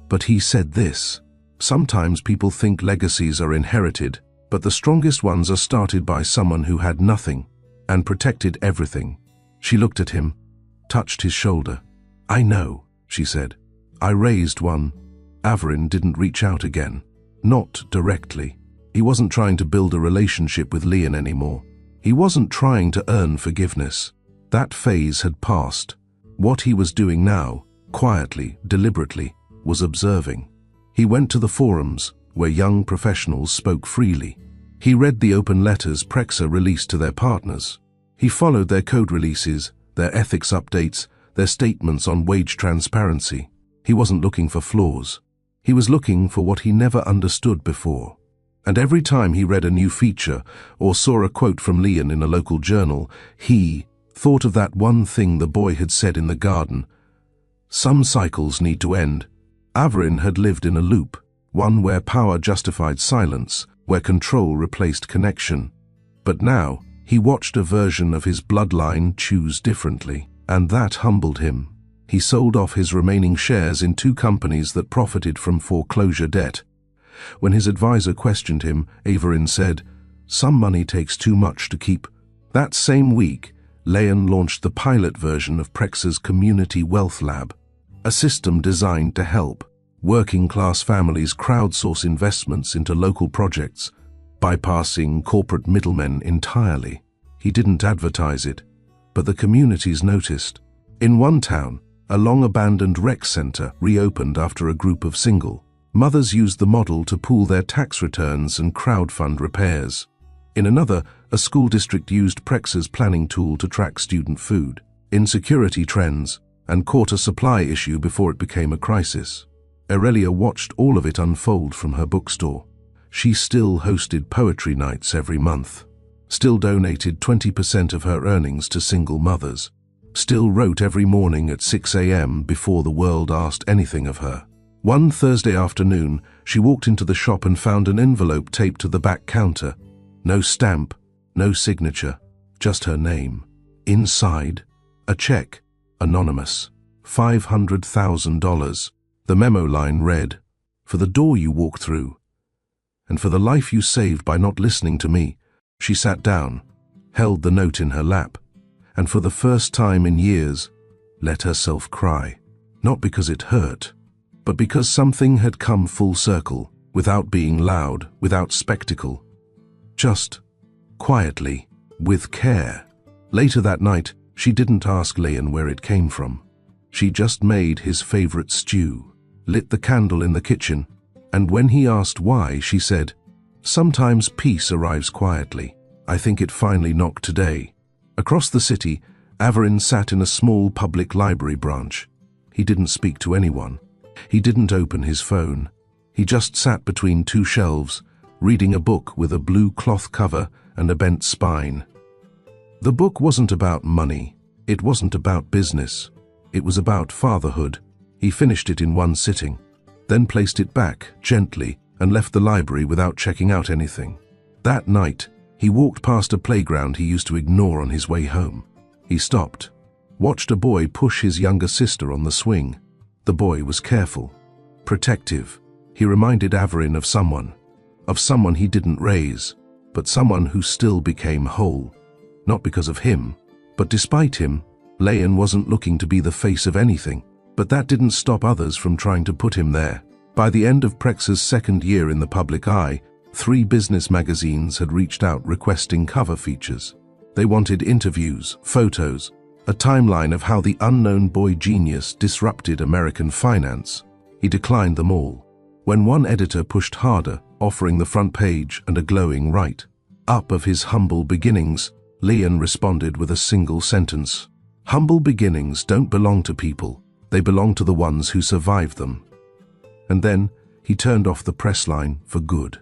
But he said this: "Sometimes people think legacies are inherited, but the strongest ones are started by someone who had nothing and protected everything." She looked at him, touched his shoulder. "I know," she said. "I raised one." Averin didn't reach out again. Not directly. He wasn't trying to build a relationship with Leon anymore. He wasn't trying to earn forgiveness. That phase had passed. What he was doing now, quietly, deliberately, was observing. He went to the forums, where young professionals spoke freely. He read the open letters Prexa released to their partners. He followed their code releases, their ethics updates, their statements on wage transparency. He wasn't looking for flaws. He was looking for what he never understood before. And every time he read a new feature or saw a quote from Leon in a local journal, he thought of that one thing the boy had said in the garden: "Some cycles need to end." Averin had lived in a loop, one where power justified silence, where control replaced connection. But now, he watched a version of his bloodline choose differently, and that humbled him. He sold off his remaining shares in 2 companies that profited from foreclosure debt. When his advisor questioned him, Averin said, "Some money takes too much to keep." That same week, Leon launched the pilot version of Prexa's Community Wealth Lab, a system designed to help working-class families crowdsource investments into local projects, bypassing corporate middlemen entirely. He didn't advertise it, but the communities noticed. In one town, a long-abandoned rec center reopened after a group of single mothers used the model to pool their tax returns and crowdfund repairs. In another, a school district used Prexa's planning tool to track student food insecurity trends and caught a supply issue before it became a crisis. Aurelia watched all of it unfold from her bookstore. She still hosted poetry nights every month, still donated 20% of her earnings to single mothers, still wrote every morning at 6 a.m. before the world asked anything of her. One Thursday afternoon, she walked into the shop and found an envelope taped to the back counter. No stamp, no signature, just her name. Inside, a check, anonymous, $500,000. The memo line read, "For the door you walked through, and for the life you saved by not listening to me." She sat down, held the note in her lap, and for the first time in years, let herself cry. Not because it hurt, but because something had come full circle, without being loud, without spectacle. Just quietly, with care. Later that night, she didn't ask Leon where it came from. She just made his favorite stew, lit the candle in the kitchen, and when he asked why, she said, "Sometimes peace arrives quietly. I think it finally knocked today." Across the city, Averin sat in a small public library branch. He didn't speak to anyone. He didn't open his phone. He just sat between 2 shelves, reading a book with a blue cloth cover and a bent spine. The book wasn't about money. It wasn't about business. It was about fatherhood. He finished it in one sitting, then placed it back gently and left the library without checking out anything. That night, he walked past a playground he used to ignore on his way home. He stopped, watched a boy push his younger sister on the swing. The boy was careful, protective. He reminded Averin of someone he didn't raise, but someone who still became whole. Not because of him, but despite him. Leon wasn't looking to be the face of anything, but that didn't stop others from trying to put him there. By the end of Prexa's 2nd year in the public eye, 3 business magazines had reached out requesting cover features. They wanted interviews, photos, a timeline of how the unknown boy genius disrupted American finance. He declined them all. When one editor pushed harder, offering the front page and a glowing write-up of his humble beginnings, Leon responded with a single sentence: "Humble beginnings don't belong to people. They belong to the ones who survived them." And then he turned off the press line for good.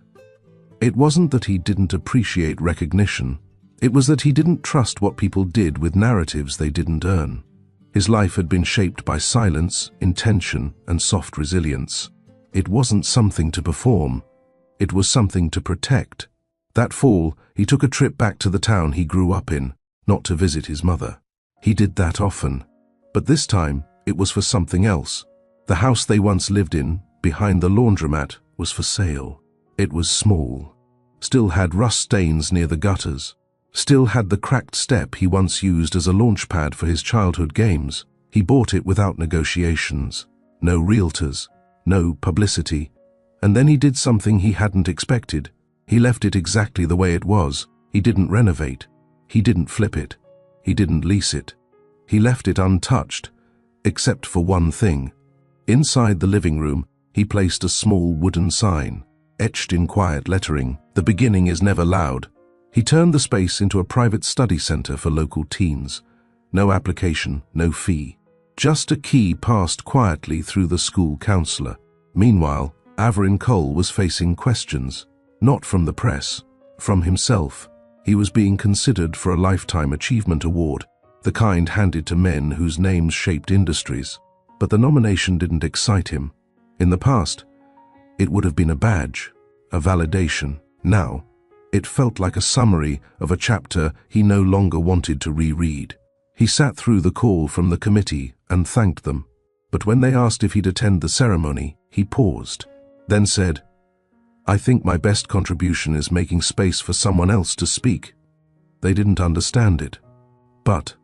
It wasn't that he didn't appreciate recognition. It was that he didn't trust what people did with narratives they didn't earn. His life had been shaped by silence, intention, and soft resilience. It wasn't something to perform. It was something to protect. That fall, he took a trip back to the town he grew up in, not to visit his mother. He did that often. But this time, it was for something else. The house they once lived in, behind the laundromat, was for sale. It was small, still had rust stains near the gutters, still had the cracked step he once used as a launch pad for his childhood games. He bought it without negotiations, no realtors, no publicity. And then he did something he hadn't expected. He left it exactly the way it was. He didn't renovate. He didn't flip it. He didn't lease it. He left it untouched, except for one thing. Inside the living room, he placed a small wooden sign, etched in quiet lettering, "The beginning is never loud." He turned the space into a private study center for local teens. No application, no fee. Just a key passed quietly through the school counselor. Meanwhile, Averin Cole was facing questions, not from the press, from himself. He was being considered for a Lifetime Achievement Award, the kind handed to men whose names shaped industries. But the nomination didn't excite him. In the past, it would have been a badge, a validation. Now, it felt like a summary of a chapter he no longer wanted to reread. He sat through the call from the committee and thanked them. But when they asked if he'd attend the ceremony, he paused, then said, "I think my best contribution is making space for someone else to speak." They didn't understand it, but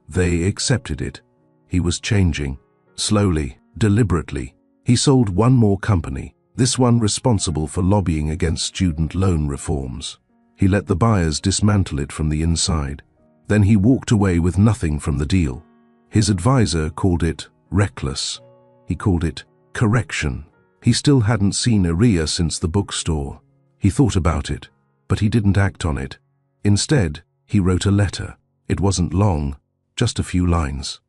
they accepted it. He was changing, slowly, deliberately. He sold one more company, this one responsible for lobbying against student loan reforms. He let the buyers dismantle it from the inside. Then he walked away with nothing from the deal. His advisor called it reckless. He called it correction. He still hadn't seen Aria since the bookstore. He thought about it, but he didn't act on it. Instead, he wrote a letter. It wasn't long, just a few lines.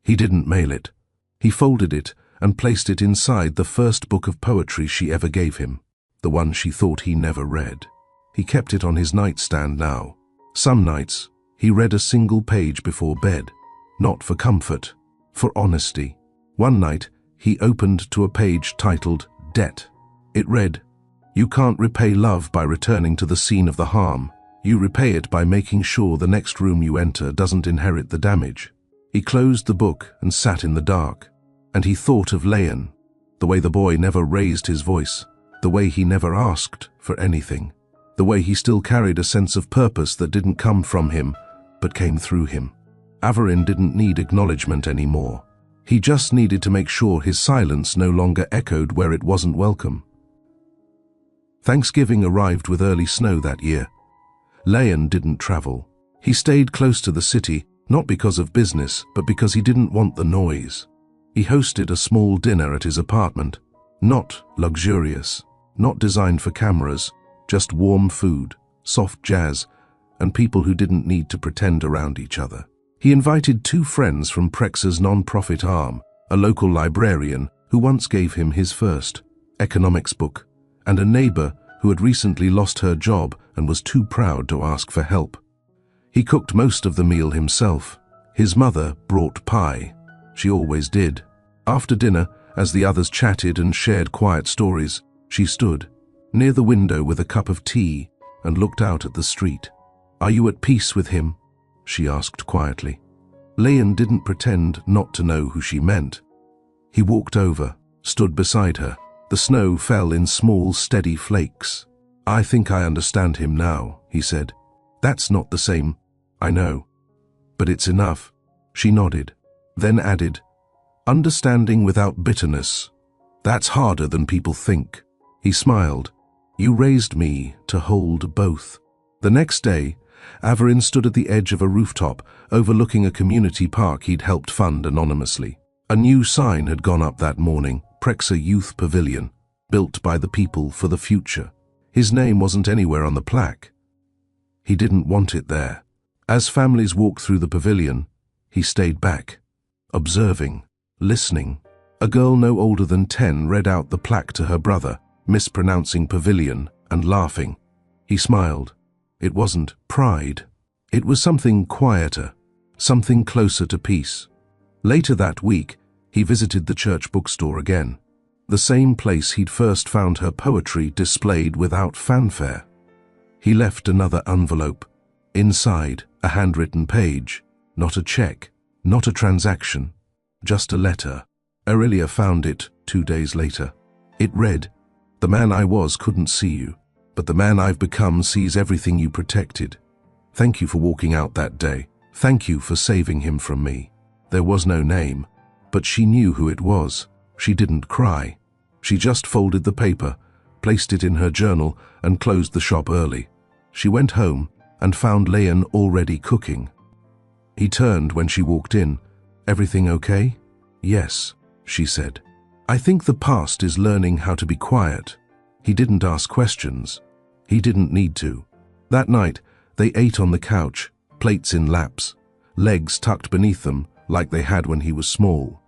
He didn't mail it. He folded it and placed it inside the first book of poetry she ever gave him, the one she thought he never read. He kept it on his nightstand now. Some nights, he read a single page before bed, not for comfort, for honesty. One night, he opened to a page titled Debt. It read, "You can't repay love by returning to the scene of the harm. You repay it by making sure the next room you enter doesn't inherit the damage." He closed the book and sat in the dark. And he thought of Leon, the way the boy never raised his voice, the way he never asked for anything, the way he still carried a sense of purpose that didn't come from him, but came through him. Averin didn't need acknowledgement anymore. He just needed to make sure his silence no longer echoed where it wasn't welcome. Thanksgiving arrived with early snow that year. Leon didn't travel. He stayed close to the city, not because of business, but because he didn't want the noise. He hosted a small dinner at his apartment, not luxurious, not designed for cameras, just warm food, soft jazz, and people who didn't need to pretend around each other. He invited 2 friends from Prexa's non-profit arm, a local librarian who once gave him his first economics book, and a neighbor who had recently lost her job and was too proud to ask for help. He cooked most of the meal himself. His mother brought pie. She always did. After dinner, as the others chatted and shared quiet stories, she stood near the window with a cup of tea and looked out at the street. "Are you at peace with him?" she asked quietly. Leon didn't pretend not to know who she meant. He walked over, stood beside her. The snow fell in small, steady flakes. "I think I understand him now," he said. "That's not the same, I know. But it's enough." She nodded, then added, "Understanding without bitterness. That's harder than people think." He smiled. "You raised me to hold both." The next day, Averin stood at the edge of a rooftop overlooking a community park he'd helped fund anonymously. A new sign had gone up that morning, Prexa Youth Pavilion, built by the people for the future. His name wasn't anywhere on the plaque. He didn't want it there. As families walked through the pavilion, he stayed back, observing, listening. A girl no older than 10 read out the plaque to her brother, mispronouncing pavilion and laughing. He smiled. It wasn't pride. It was something quieter, something closer to peace. Later that week, he visited the church bookstore again, the same place he'd first found her poetry displayed without fanfare. He left another envelope. Inside, a handwritten page, not a check, not a transaction, just a letter. Aurelia found it 2 days later. It read, "The man I was couldn't see you, but the man I've become sees everything you protected. Thank you for walking out that day. Thank you for saving him from me." There was no name, but she knew who it was. She didn't cry. She just folded the paper, placed it in her journal, and closed the shop early. She went home and found Leon already cooking. He turned when she walked in. "Everything okay?" "Yes," she said. "I think the past is learning how to be quiet." He didn't ask questions. He didn't need to. That night, they ate on the couch, plates in laps, legs tucked beneath them like they had when he was small.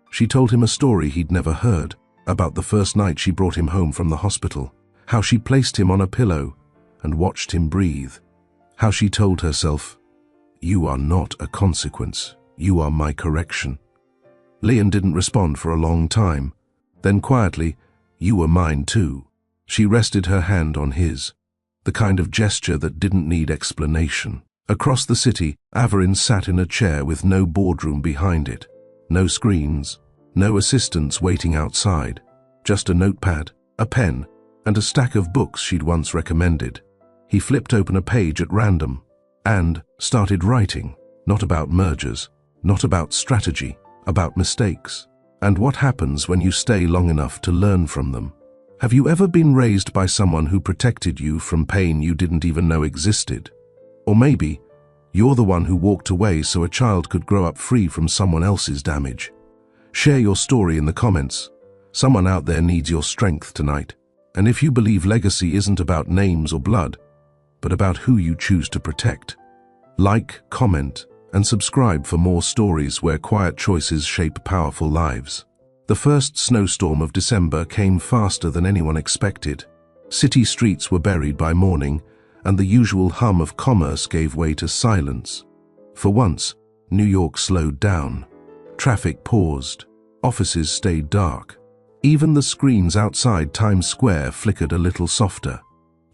She told him a story he'd never heard, about the first night she brought him home from the hospital, how she placed him on a pillow and watched him breathe, how she told herself, "You are not a consequence, you are my correction." Leon didn't respond for a long time. Then quietly, "You were mine too." She rested her hand on his, the kind of gesture that didn't need explanation. Across the city, Averin sat in a chair with no boardroom behind it. No screens, no assistants waiting outside. Just a notepad, a pen, and a stack of books she'd once recommended. He flipped open a page at random and started writing, not about mergers, not about strategy, about mistakes, and what happens when you stay long enough to learn from them. Have you ever been raised by someone who protected you from pain you didn't even know existed? Or maybe you're the one who walked away so a child could grow up free from someone else's damage. Share your story in the comments. Someone out there needs your strength tonight. And if you believe legacy isn't about names or blood, but about who you choose to protect, like, comment, and subscribe for more stories where quiet choices shape powerful lives. The first snowstorm of December came faster than anyone expected. City streets were buried by morning, and the usual hum of commerce gave way to silence. For once, New York slowed down. Traffic paused. Offices stayed dark. Even the screens outside Times Square flickered a little softer.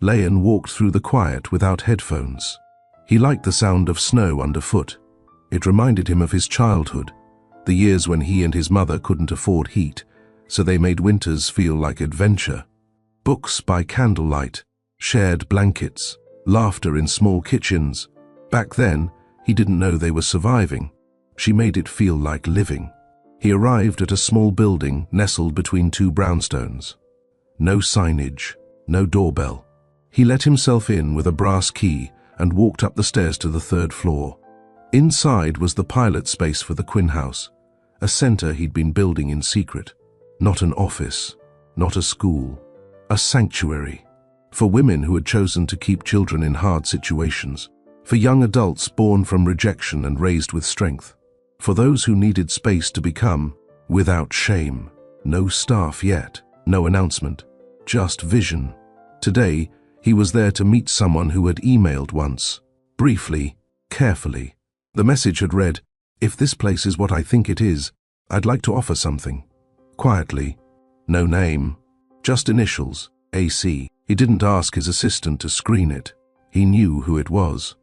Leon walked through the quiet without headphones. He liked the sound of snow underfoot. It reminded him of his childhood, the years when he and his mother couldn't afford heat, so they made winters feel like adventure. Books by candlelight, shared blankets, laughter in small kitchens. Back then, he didn't know they were surviving. She made it feel like living. He arrived at a small building nestled between two brownstones. No signage, no doorbell. He let himself in with a brass key and walked up the stairs to the 3rd floor. Inside was the pilot space for the Quinn House, a center he'd been building in secret. Not an office, not a school, a sanctuary. For women who had chosen to keep children in hard situations. For young adults born from rejection and raised with strength. For those who needed space to become, without shame. No staff yet, no announcement, just vision. Today, he was there to meet someone who had emailed once, briefly, carefully. The message had read, "If this place is what I think it is, I'd like to offer something." Quietly, no name, just initials, AC. He didn't ask his assistant to screen it. He knew who it was.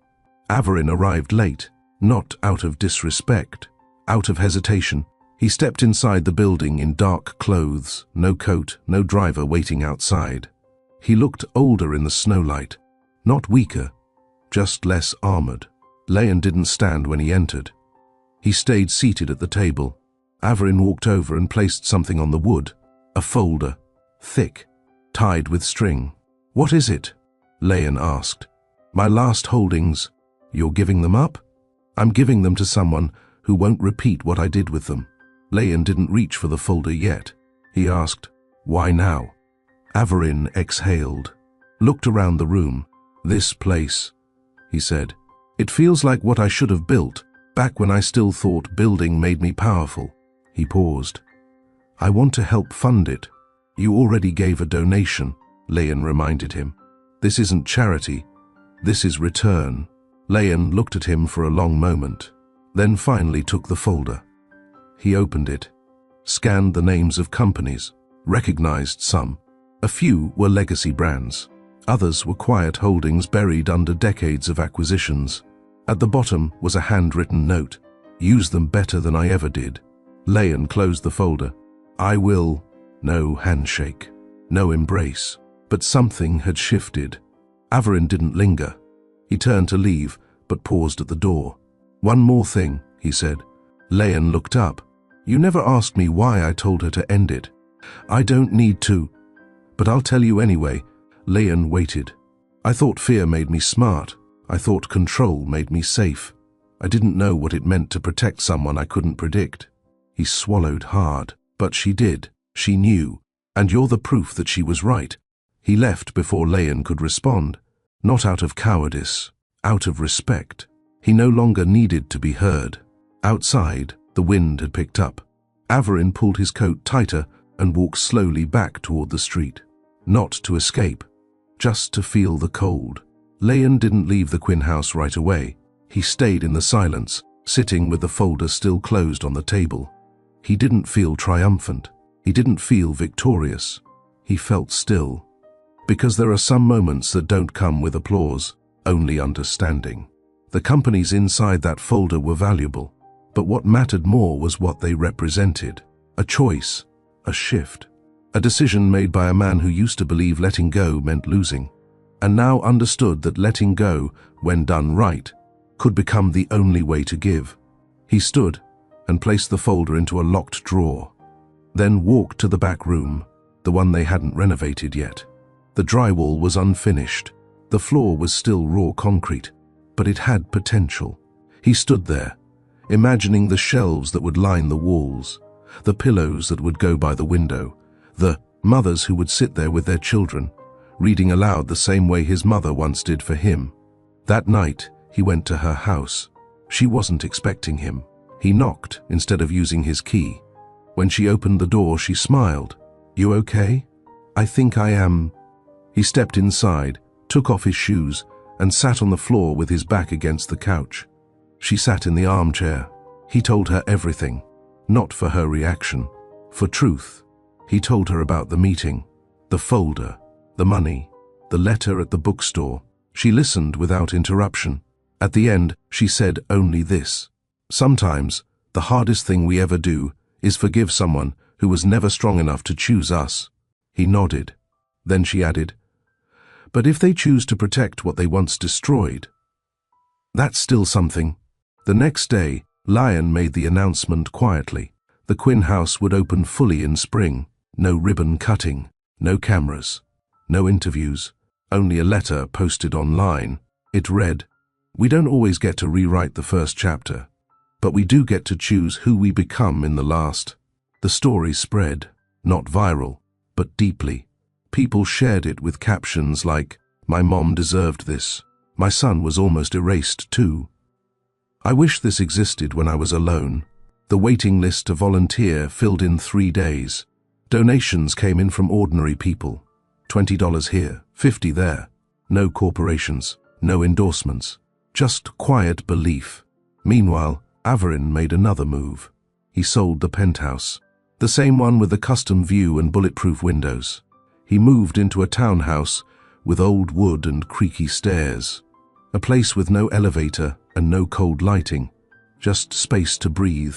Averin arrived late, not out of disrespect, out of hesitation. He stepped inside the building in dark clothes, no coat, no driver waiting outside. He looked older in the snowlight, not weaker, just less armored. Leon didn't stand when he entered. He stayed seated at the table. Averin walked over and placed something on the wood, a folder, thick, tied with string. "What is it?" Leon asked. "My last holdings." "You're giving them up?" "I'm giving them to someone who won't repeat what I did with them." Leon didn't reach for the folder yet. He asked, "Why now?" Averin exhaled, looked around the room. "This place," he said. "It feels like what I should have built, back when I still thought building made me powerful." He paused. "I want to help fund it." "You already gave a donation," Leon reminded him. "This isn't charity. This is return." Leon looked at him for a long moment, then finally took the folder. He opened it, scanned the names of companies, recognized some. A few were legacy brands. Others were quiet holdings buried under decades of acquisitions. At the bottom was a handwritten note. "Use them better than I ever did." Leon closed the folder. "I will." No handshake, no embrace. But something had shifted. Averin didn't linger. He turned to leave, but paused at the door. "One more thing," he said. Leon looked up. "You never asked me why I told her to end it." "I don't need to. But I'll tell you anyway." Leon waited. "I thought fear made me smart. I thought control made me safe. I didn't know what it meant to protect someone I couldn't predict." He swallowed hard. "But she did. She knew. And you're the proof that she was right." He left before Leon could respond. Not out of cowardice, out of respect. He no longer needed to be heard. Outside, the wind had picked up. Averin pulled his coat tighter and walked slowly back toward the street. Not to escape, just to feel the cold. Leon didn't leave the Quinn house right away. He stayed in the silence, sitting with the folder still closed on the table. He didn't feel triumphant. He didn't feel victorious. He felt still. Because there are some moments that don't come with applause, only understanding. The companies inside that folder were valuable, but what mattered more was what they represented. A choice, a shift, a decision made by a man who used to believe letting go meant losing, and now understood that letting go, when done right, could become the only way to give. He stood and placed the folder into a locked drawer, then walked to the back room, the one they hadn't renovated yet. The drywall was unfinished. The floor was still raw concrete, but it had potential. He stood there, imagining the shelves that would line the walls, the pillows that would go by the window, the mothers who would sit there with their children, reading aloud the same way his mother once did for him. That night, he went to her house. She wasn't expecting him. He knocked instead of using his key. When she opened the door, she smiled. "You okay?" "I think I am." He stepped inside, took off his shoes, and sat on the floor with his back against the couch. She sat in the armchair. He told her everything, not for her reaction, for truth. He told her about the meeting, the folder, the money, the letter at the bookstore. She listened without interruption. At the end, she said only this: "Sometimes, the hardest thing we ever do is forgive someone who was never strong enough to choose us." He nodded. Then she added, "But if they choose to protect what they once destroyed, that's still something." The next day, Leon made the announcement quietly. The Quinn house would open fully in spring. No ribbon cutting, no cameras, no interviews, only a letter posted online. It read, "We don't always get to rewrite the first chapter, but we do get to choose who we become in the last." The story spread, not viral, but deeply. People shared it with captions like, "My mom deserved this. My son was almost erased too. I wish this existed when I was alone." The waiting list to volunteer filled in 3 days. Donations came in from ordinary people. $20 here, $50 there. No corporations, no endorsements, just quiet belief. Meanwhile, Averin made another move. He sold the penthouse, the same one with the custom view and bulletproof windows. He moved into a townhouse with old wood and creaky stairs, a place with no elevator and no cold lighting, just space to breathe.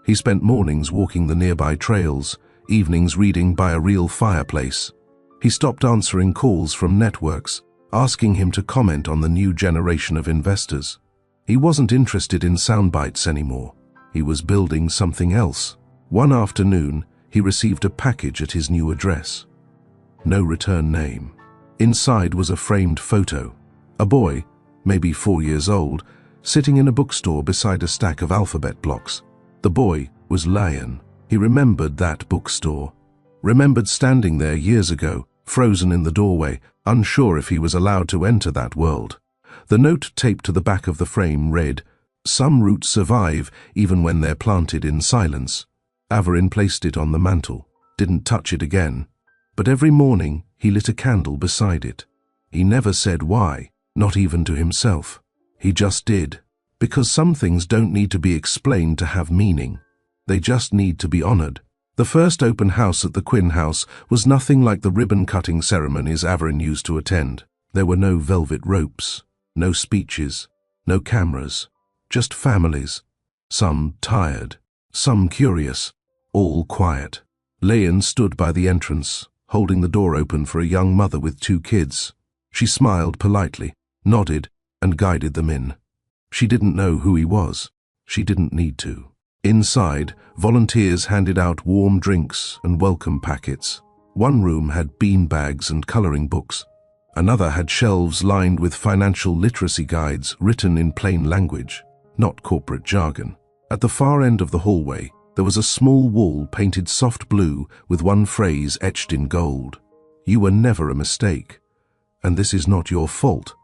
He spent mornings walking the nearby trails, evenings reading by a real fireplace. He stopped answering calls from networks, asking him to comment on the new generation of investors. He wasn't interested in sound bites anymore. He was building something else. One afternoon, he received a package at his new address. No return name. Inside was a framed photo. A boy, maybe 4 years old, sitting in a bookstore beside a stack of alphabet blocks. The boy was Leon. He remembered that bookstore. Remembered standing there years ago, frozen in the doorway, unsure if he was allowed to enter that world. The note taped to the back of the frame read, "Some roots survive even when they're planted in silence." Averin placed it on the mantel, didn't touch it again. But every morning he lit a candle beside it. He never said why, not even to himself. He just did, because some things don't need to be explained to have meaning. They just need to be honored. The first open house at the Quinn house was nothing like the ribbon-cutting ceremonies Averin used to attend. There were no velvet ropes, no speeches, no cameras, just families. Some tired, some curious, all quiet. Leyen stood by the entrance, holding the door open for a young mother with 2 kids. She smiled politely, nodded, and guided them in. She didn't know who he was. She didn't need to. Inside, volunteers handed out warm drinks and welcome packets. One room had bean bags and coloring books. Another had shelves lined with financial literacy guides written in plain language, not corporate jargon. At the far end of the hallway, there was a small wall painted soft blue with one phrase etched in gold. You were never a mistake, and this is not your fault.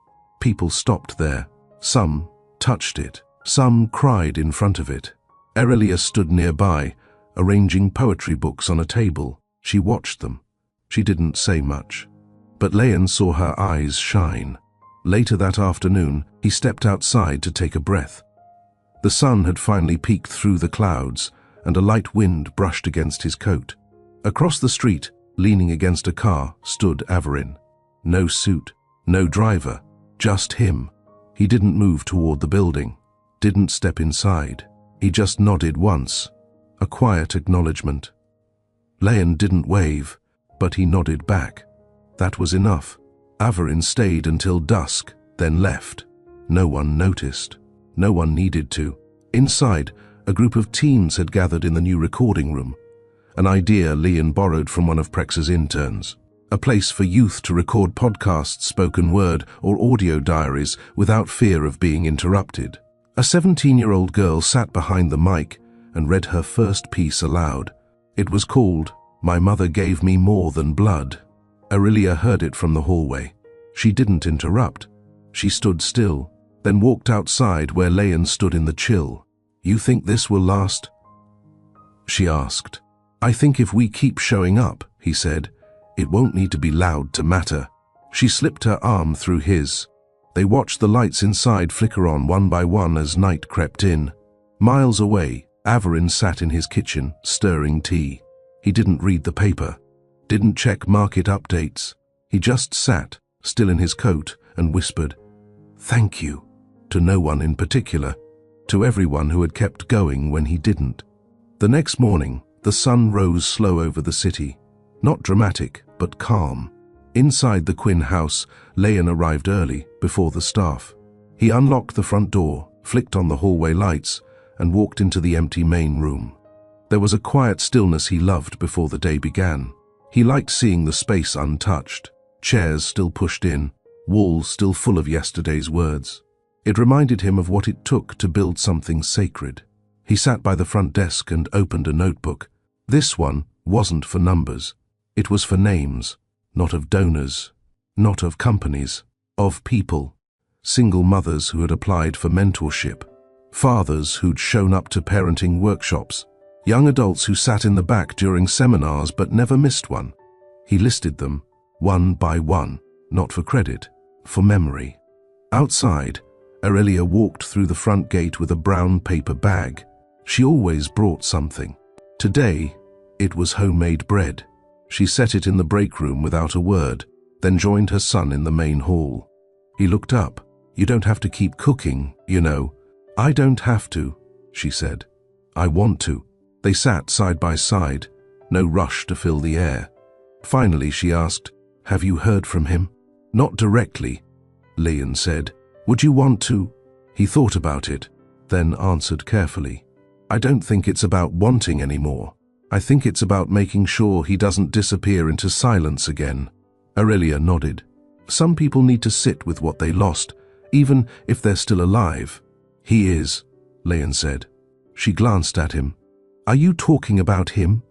People stopped there. Some touched it. Some cried in front of it. Aurelia stood nearby, arranging poetry books on a table. She watched them. She didn't say much. But Leyen saw her eyes shine. Later that afternoon, he stepped outside to take a breath. The sun had finally peeked through the clouds, and a light wind brushed against his coat. Across the street, leaning against a car, stood Averin. No suit, no driver, just him. He didn't move toward the building, didn't step inside. He just nodded once, a quiet acknowledgement. Leyen didn't wave, but he nodded back. That was enough. Averin stayed until dusk, then left. No one noticed. No one needed to. Inside, a group of teens had gathered in the new recording room, an idea Leyen borrowed from one of Prexa's interns. A place for youth to record podcasts, spoken word, or audio diaries without fear of being interrupted. A 17-year-old girl sat behind the mic and read her first piece aloud. It was called, "My Mother Gave Me More Than Blood." Aurelia heard it from the hallway. She didn't interrupt. She stood still, then walked outside where Leyen stood in the chill. "You think this will last?" she asked. "I think if we keep showing up," he said, "it won't need to be loud to matter." She slipped her arm through his. They watched the lights inside flicker on one by one as night crept in. Miles away, Averin sat in his kitchen, stirring tea. He didn't read the paper, didn't check market updates. He just sat, still in his coat, and whispered, "Thank you," to no one in particular, to everyone who had kept going when he didn't. The next morning, the sun rose slow over the city. Not dramatic, but calm. Inside the Quinn house, Leyen arrived early, before the staff. He unlocked the front door, flicked on the hallway lights, and walked into the empty main room. There was a quiet stillness he loved before the day began. He liked seeing the space untouched, chairs still pushed in, walls still full of yesterday's words. It reminded him of what it took to build something sacred. He sat by the front desk and opened a notebook. This one wasn't for numbers. It was for names, not of donors, not of companies, of people. Single mothers who had applied for mentorship, fathers who'd shown up to parenting workshops, young adults who sat in the back during seminars but never missed one. He listed them, one by one, not for credit, for memory. Outside, Aurelia walked through the front gate with a brown paper bag. She always brought something. Today, it was homemade bread. She set it in the break room without a word, then joined her son in the main hall. He looked up. "You don't have to keep cooking, you know." "I don't have to," she said. "I want to." They sat side by side, no rush to fill the air. Finally, she asked, "Have you heard from him?" "Not directly," Leyen said. "Would you want to?" He thought about it, then answered carefully. "I don't think it's about wanting anymore. I think it's about making sure he doesn't disappear into silence again." Aurelia nodded. "Some people need to sit with what they lost, even if they're still alive." "He is," Leyen said. She glanced at him. "Are you talking about him?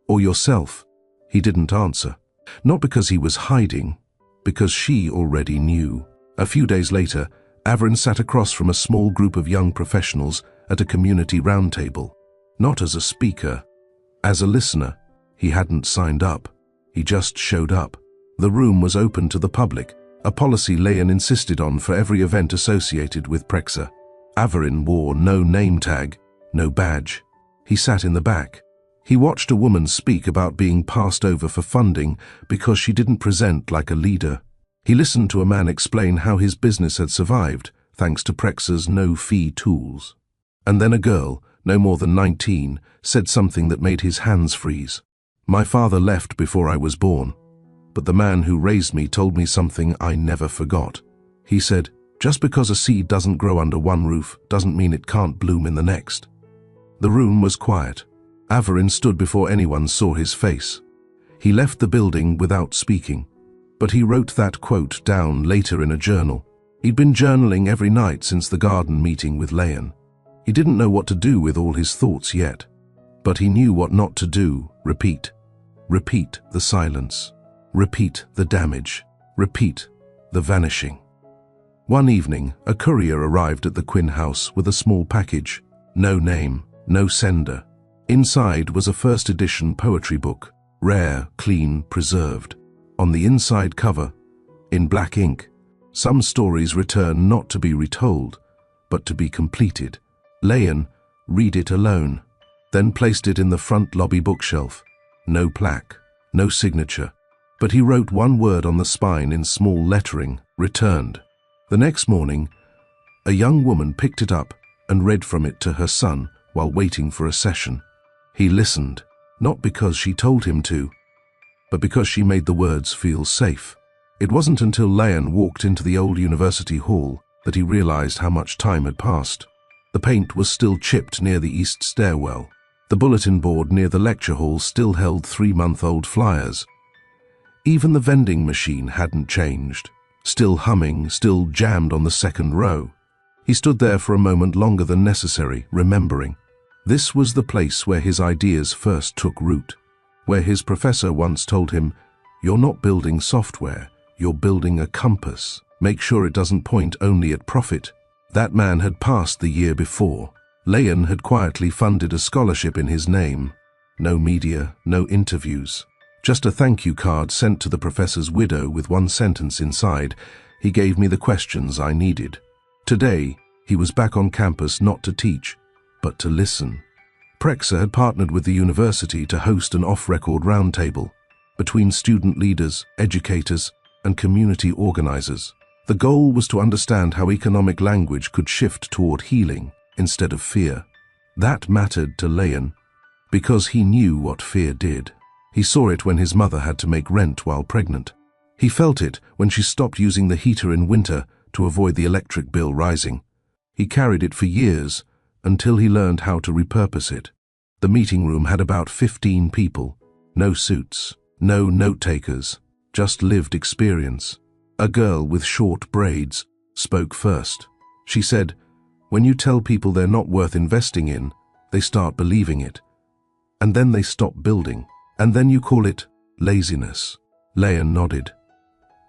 Or yourself?" He didn't answer. Not because he was hiding, because she already knew. A few days later, Averin sat across from a small group of young professionals at a community roundtable. Not as a speaker, as a listener. He hadn't signed up. He just showed up. The room was open to the public, a policy Leyen insisted on for every event associated with Prexa. Averin wore no name tag, no badge. He sat in the back. He watched a woman speak about being passed over for funding because she didn't present like a leader. He listened to a man explain how his business had survived thanks to Prexa's no-fee tools. And then a girl, no more than 19, said something that made his hands freeze. My father left before I was born, but the man who raised me told me something I never forgot. He said, just because a seed doesn't grow under one roof doesn't mean it can't bloom in the next. The room was quiet. Averin stood before anyone saw his face. He left the building without speaking, but he wrote that quote down later in a journal. He'd been journaling every night since the garden meeting with Leon. He didn't know what to do with all his thoughts yet, but he knew what not to do. Repeat. Repeat the silence. Repeat the damage. Repeat the vanishing. One evening, a courier arrived at the Quinn house with a small package. No name, no sender. Inside was a first edition poetry book, rare, clean, preserved. On the inside cover, in black ink, some stories return not to be retold, but to be completed. Leon read it alone, then placed it in the front lobby bookshelf. No plaque, no signature, but he wrote one word on the spine in small lettering, returned. The next morning, a young woman picked it up and read from it to her son while waiting for a session. He listened, not because she told him to, but because she made the words feel safe. It wasn't until Leon walked into the old university hall that he realized how much time had passed. The paint was still chipped near the east stairwell. The bulletin board near the lecture hall still held 3-month-old flyers. Even the vending machine hadn't changed, still humming, still jammed on the second row. He stood there for a moment longer than necessary, remembering. This was the place where his ideas first took root, where his professor once told him, "You're not building software, you're building a compass. Make sure it doesn't point only at profit." That man had passed the year before. Leon had quietly funded a scholarship in his name. No media, no interviews. Just a thank you card sent to the professor's widow with one sentence inside, "He gave me the questions I needed." Today, he was back on campus not to teach, but to listen. Prexa had partnered with the university to host an off-record roundtable between student leaders, educators, and community organizers. The goal was to understand how economic language could shift toward healing instead of fear. That mattered to Leon because he knew what fear did. He saw it when his mother had to make rent while pregnant. He felt it when she stopped using the heater in winter to avoid the electric bill rising. He carried it for years until he learned how to repurpose it. The meeting room had about 15 people. No suits, no note-takers, just lived experience. A girl with short braids spoke first. She said, "When you tell people they're not worth investing in, they start believing it. And then they stop building. And then you call it laziness." Leon nodded.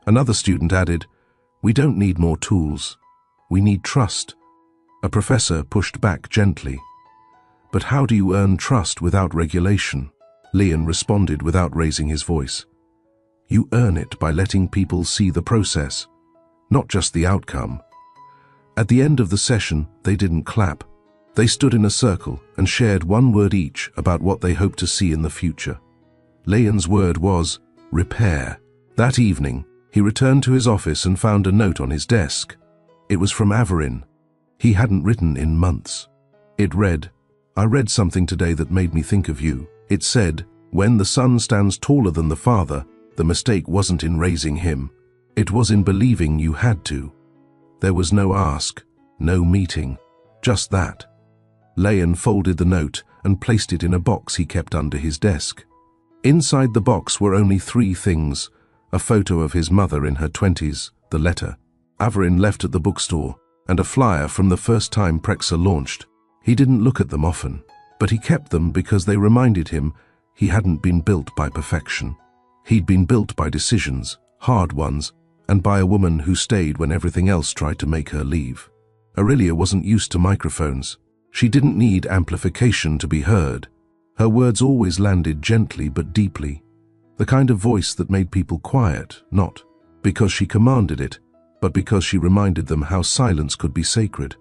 Another student added, "We don't need more tools. We need trust." A professor pushed back gently. "But how do you earn trust without regulation?" Leon responded without raising his voice. "You earn it by letting people see the process, not just the outcome." At the end of the session, they didn't clap. They stood in a circle and shared one word each about what they hoped to see in the future. Leon's word was repair. That evening, he returned to his office and found a note on his desk. It was from Averin. He hadn't written in months. It read, "I read something today that made me think of you. It said, when the son stands taller than the father, the mistake wasn't in raising him. It was in believing you had to." There was no ask, no meeting, just that. Leon folded the note and placed it in a box he kept under his desk. Inside the box were only 3 things: a photo of his mother in her 20s, the letter Averin left at the bookstore, and a flyer from the first time Prexa launched. He didn't look at them often, but he kept them because they reminded him he hadn't been built by perfection. He'd been built by decisions, hard ones, and by a woman who stayed when everything else tried to make her leave. Aurelia wasn't used to microphones. She didn't need amplification to be heard. Her words always landed gently but deeply, the kind of voice that made people quiet, not because she commanded it, but because she reminded them how silence could be sacred.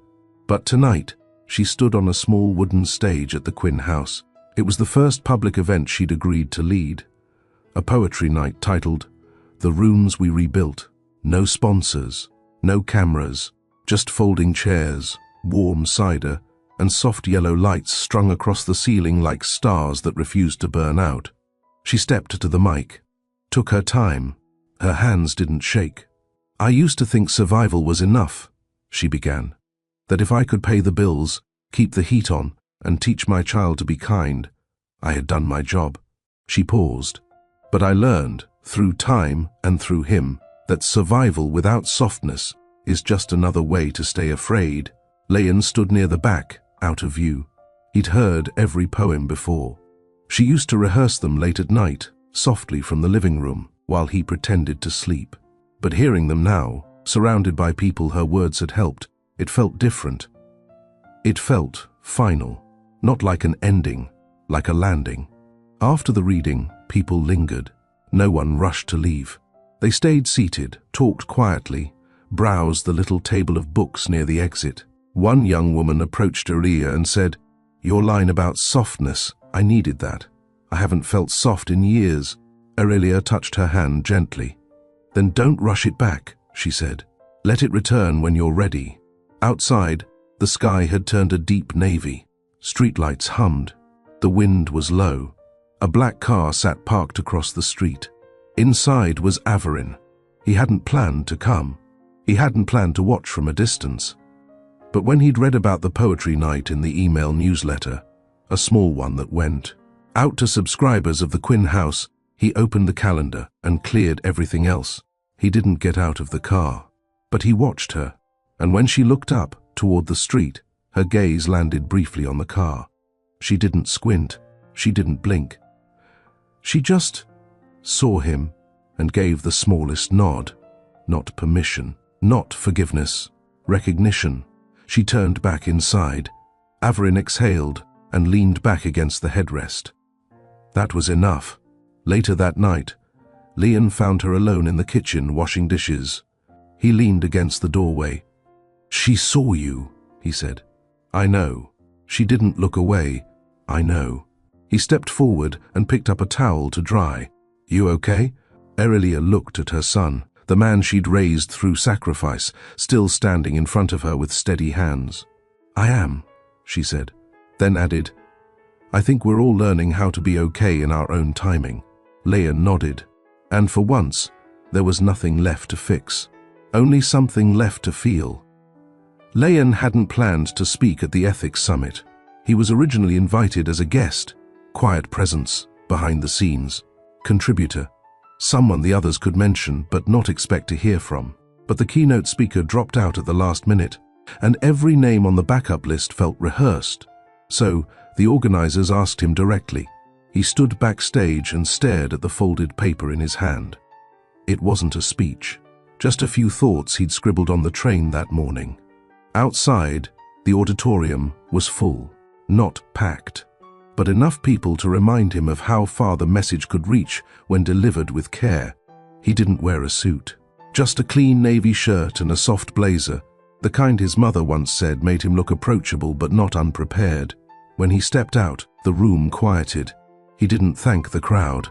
But tonight, She stood on a small wooden stage at the Quinn house. It was the first public event she'd agreed to lead. A poetry night titled, "The Rooms We Rebuilt." No sponsors, no cameras, just folding chairs, warm cider, and soft yellow lights strung across the ceiling like stars that refused to burn out. She stepped to the mic, took her time. Her hands didn't shake. "I used to think survival was enough," she began. "That if I could pay the bills, keep the heat on, and teach my child to be kind, I had done my job." She paused. "But I learned, through time and through him, that survival without softness is just another way to stay afraid." Leon stood near the back, out of view. He'd heard every poem before. She used to rehearse them late at night, softly from the living room, while he pretended to sleep. But hearing them now, surrounded by people her words had helped, it felt different. It felt final, not like an ending, like a landing. After the reading, people lingered. No one rushed to leave. They stayed seated, talked quietly, browsed the little table of books near the exit. One young woman approached Aurelia and said, "Your line about softness, I needed that. I haven't felt soft in years." Aurelia touched her hand gently. "Then don't rush it back," she said. "Let it return when you're ready." Outside, the sky had turned a deep navy. Streetlights hummed. The wind was low. A black car sat parked across the street. Inside was Averin. He hadn't planned to come. He hadn't planned to watch from a distance. But when he'd read about the poetry night in the email newsletter, a small one that went out to subscribers of the Quinn house, he opened the calendar and cleared everything else. He didn't get out of the car, but he watched her, and when she looked up toward the street, her gaze landed briefly on the car. She didn't squint, she didn't blink. She just saw him and gave the smallest nod. Not permission, not forgiveness, recognition. She turned back inside. Averin exhaled and leaned back against the headrest. That was enough. Later that night, Leon found her alone in the kitchen washing dishes. He leaned against the doorway. "She saw you," he said. "I know." She didn't look away. "I know." He stepped forward and picked up a towel to dry. "You okay?" Aurelia looked at her son, the man she'd raised through sacrifice, still standing in front of her with steady hands. "I am," she said, then added, "I think we're all learning how to be okay in our own timing." Leon nodded, and for once, there was nothing left to fix, only something left to feel. Leon hadn't planned to speak at the Ethics Summit. He was originally invited as a guest, quiet presence, behind the scenes, contributor, someone the others could mention but not expect to hear from. But the keynote speaker dropped out at the last minute, and every name on the backup list felt rehearsed. So, the organizers asked him directly. He stood backstage and stared at the folded paper in his hand. It wasn't a speech, just a few thoughts he'd scribbled on the train that morning. Outside, the auditorium was full, not packed, but enough people to remind him of how far the message could reach when delivered with care. He didn't wear a suit, just a clean navy shirt and a soft blazer, the kind his mother once said made him look approachable but not unprepared. When he stepped out, the room quieted. He didn't thank the crowd.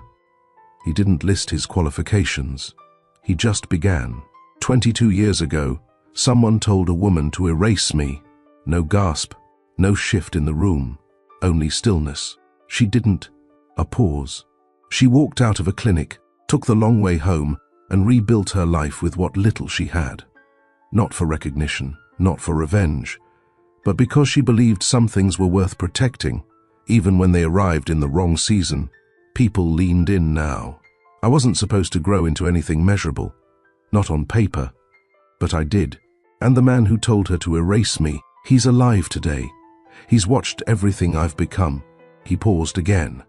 He didn't list his qualifications. He just began. 22 years ago, someone told a woman to erase me. No gasp, no shift in the room, only stillness. She didn't. A pause. She walked out of a clinic, took the long way home, and rebuilt her life with what little she had. Not for recognition, not for revenge, but because she believed some things were worth protecting, even when they arrived in the wrong season. People leaned in now. I wasn't supposed to grow into anything measurable, not on paper, but I did. And the man who told her to erase me, he's alive today. He's watched everything I've become. He paused again.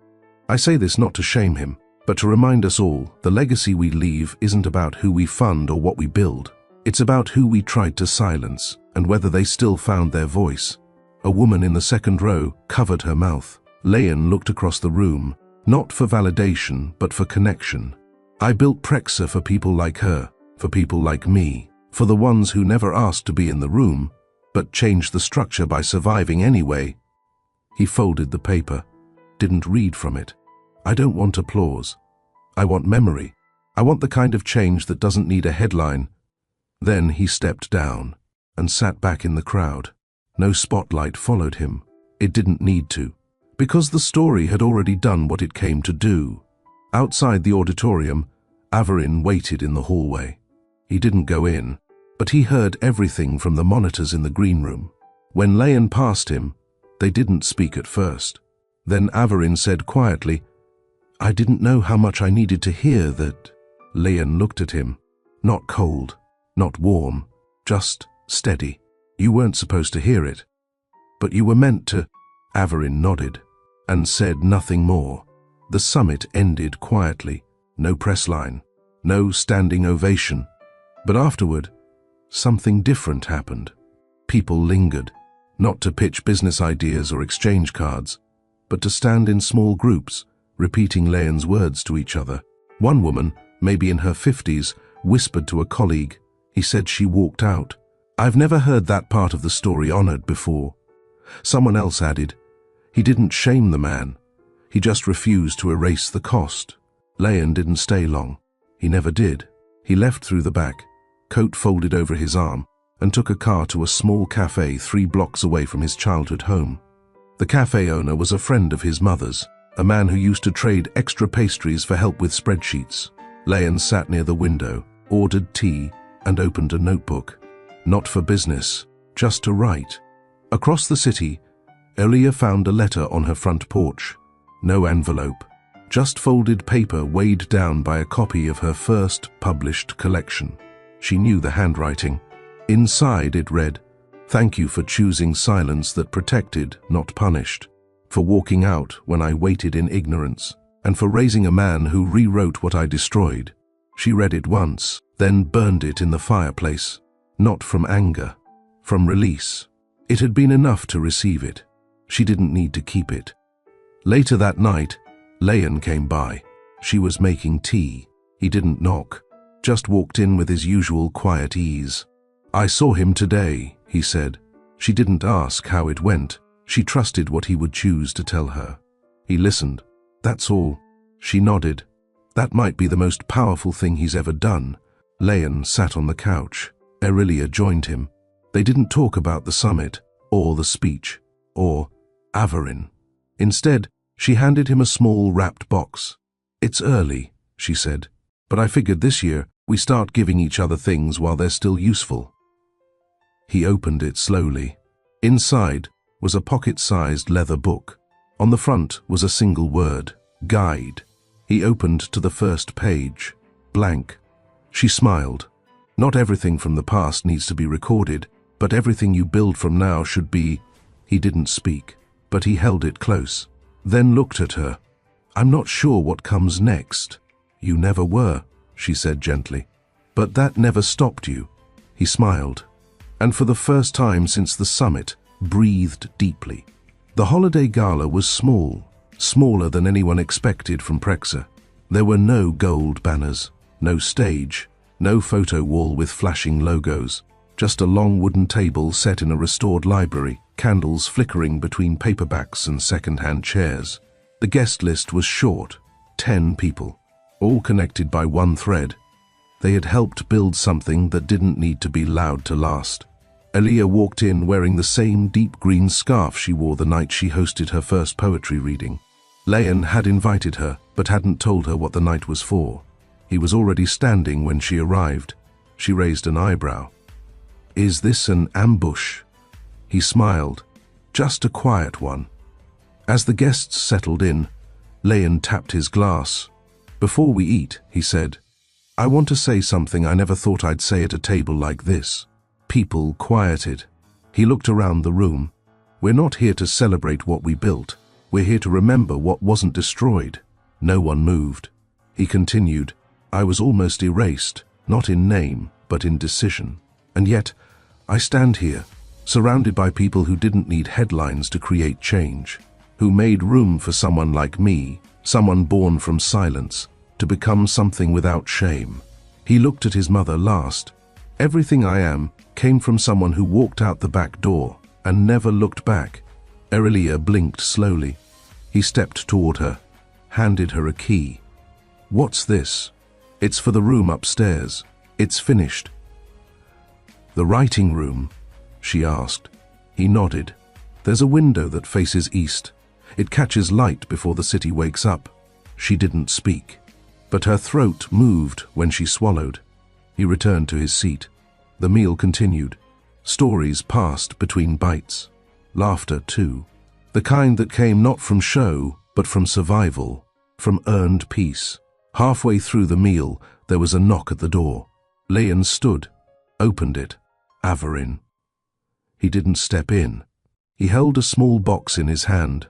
I say this not to shame him, but to remind us all, the legacy we leave isn't about who we fund or what we build. It's about who we tried to silence and whether they still found their voice. A woman in the second row covered her mouth. Leon looked across the room, not for validation, but for connection. I built Prexa for people like her, for people like me, for the ones who never asked to be in the room, but changed the structure by surviving anyway. He folded the paper, didn't read from it. I don't want applause. I want memory. I want the kind of change that doesn't need a headline. Then he stepped down and sat back in the crowd. No spotlight followed him. It didn't need to, because the story had already done what it came to do. Outside the auditorium, Averin waited in the hallway. He didn't go in, but he heard everything from the monitors in the green room. When Leon passed him, they didn't speak at first. Then Averin said quietly, "I didn't know how much I needed to hear that." Leon looked at him, not cold, not warm, just steady. "You weren't supposed to hear it, but you were meant to." Averin nodded and said nothing more. The summit ended quietly. No press line, no standing ovation. But afterward, something different happened. People lingered, not to pitch business ideas or exchange cards, but to stand in small groups, repeating Leon's words to each other. One woman, maybe in her 50s, whispered to a colleague. He said she walked out. "I've never heard that part of the story honored before." Someone else added, "He didn't shame the man. He just refused to erase the cost." Leon didn't stay long. He never did. He left through the back, coat folded over his arm, and took a car to a small cafe 3 blocks away from his childhood home. The cafe owner was a friend of his mother's, a man who used to trade extra pastries for help with spreadsheets. Leon sat near the window, ordered tea, and opened a notebook. Not for business, just to write. Across the city, Elia found a letter on her front porch. No envelope, just folded paper weighed down by a copy of her first published collection. She knew the handwriting. Inside it read, "Thank you for choosing silence that protected, not punished, for walking out when I waited in ignorance, and for raising a man who rewrote what I destroyed." She read it once, then burned it in the fireplace. Not from anger, from release. It had been enough to receive it. She didn't need to keep it. Later that night, Leon came by. She was making tea. He didn't knock, just walked in with his usual quiet ease. "I saw him today," he said. She didn't ask how it went. She trusted what he would choose to tell her. He listened. "That's all." She nodded. "That might be the most powerful thing he's ever done." Leon sat on the couch. Aurelia joined him. They didn't talk about the summit, or the speech, or Averin. Instead, she handed him a small wrapped box. "It's early," she said, "but I figured this year we start giving each other things while they're still useful." He opened it slowly. Inside was a pocket-sized leather book. On the front was a single word, "Guide." He opened to the first page, blank. She smiled. "Not everything from the past needs to be recorded, but everything you build from now should be." He didn't speak, but he held it close, then looked at her. "I'm not sure what comes next." "You never were," she said gently. "But that never stopped you." He smiled, and for the first time since the summit, breathed deeply. The holiday gala was small, smaller than anyone expected from Prexa. There were no gold banners, no stage, no photo wall with flashing logos, just a long wooden table set in a restored library, candles flickering between paperbacks and second-hand chairs. The guest list was short, 10 people, all connected by one thread. They had helped build something that didn't need to be loud to last. Elia walked in wearing the same deep green scarf she wore the night she hosted her first poetry reading. Leon had invited her, but hadn't told her what the night was for. He was already standing when she arrived. She raised an eyebrow. "Is this an ambush?" He smiled. "Just a quiet one." As the guests settled in, Leon tapped his glass. "Before we eat," he said, "I want to say something I never thought I'd say at a table like this." People quieted. He looked around the room. "We're not here to celebrate what we built. We're here to remember what wasn't destroyed." No one moved. He continued, "I was almost erased, not in name, but in decision. And yet, I stand here, surrounded by people who didn't need headlines to create change, who made room for someone like me, someone born from silence, to become something without shame." He looked at his mother last. Everything I am came from someone who walked out the back door and never looked back. Aurelia blinked slowly. He stepped toward her, handed her a key. What's this? It's for the room upstairs. It's finished. The writing room? She asked. He nodded. There's a window that faces east. It catches light before the city wakes up. She didn't speak, but her throat moved when she swallowed. He returned to his seat. The meal continued. Stories passed between bites. Laughter, too. The kind that came not from show, but from survival, from earned peace. Halfway through the meal, there was a knock at the door. Leon stood, opened it. Averin. He didn't step in. He held a small box in his hand.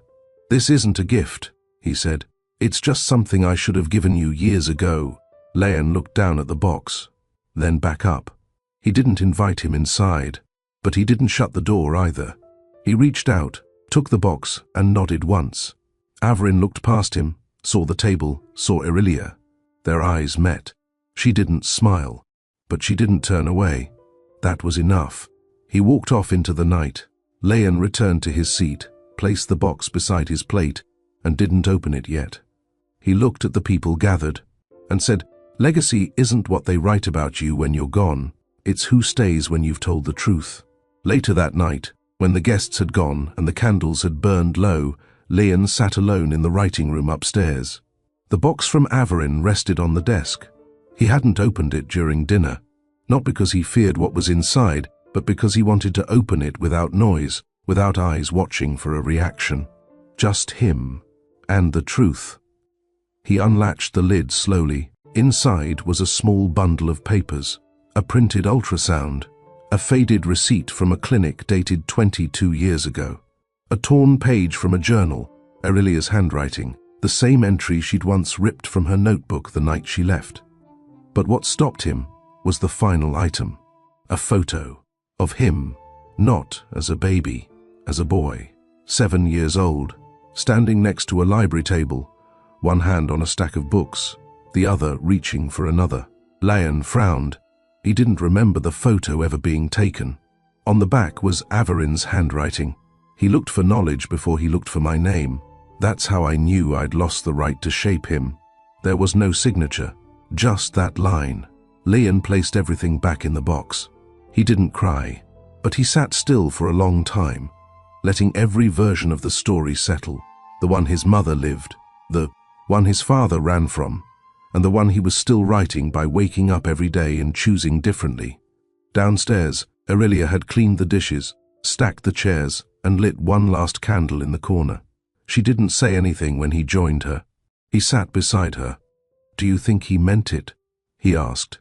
This isn't a gift, he said. It's just something I should have given you years ago. Leon looked down at the box, then back up. He didn't invite him inside, but he didn't shut the door either. He reached out, took the box, and nodded once. Averin looked past him, saw the table, saw Aurelia. Their eyes met. She didn't smile, but she didn't turn away. That was enough. He walked off into the night. Leon returned to his seat, placed the box beside his plate, and didn't open it yet. He looked at the people gathered and said, "Legacy isn't what they write about you when you're gone. It's who stays when you've told the truth." Later that night, when the guests had gone and the candles had burned low, Leon sat alone in the writing room upstairs. The box from Averin rested on the desk. He hadn't opened it during dinner, not because he feared what was inside, but because he wanted to open it without noise, without eyes watching for a reaction. Just him and the truth. He unlatched the lid slowly. Inside was a small bundle of papers, a printed ultrasound, a faded receipt from a clinic dated 22 years ago, a torn page from a journal, Aurelia's handwriting, the same entry she'd once ripped from her notebook the night she left. But what stopped him was the final item, a photo of him, not as a baby, as a boy, 7 years old, standing next to a library table, one hand on a stack of books, the other reaching for another. Leon frowned. He didn't remember the photo ever being taken. On the back was Averin's handwriting. He looked for knowledge before he looked for my name. That's how I knew I'd lost the right to shape him. There was no signature, just that line. Leon placed everything back in the box. He didn't cry, but he sat still for a long time, letting every version of the story settle. The one his mother lived, the one his father ran from, and the one he was still writing by waking up every day and choosing differently. Downstairs, Aurelia had cleaned the dishes, stacked the chairs, and lit one last candle in the corner. She didn't say anything when he joined her. He sat beside her. "Do you think he meant it?" he asked.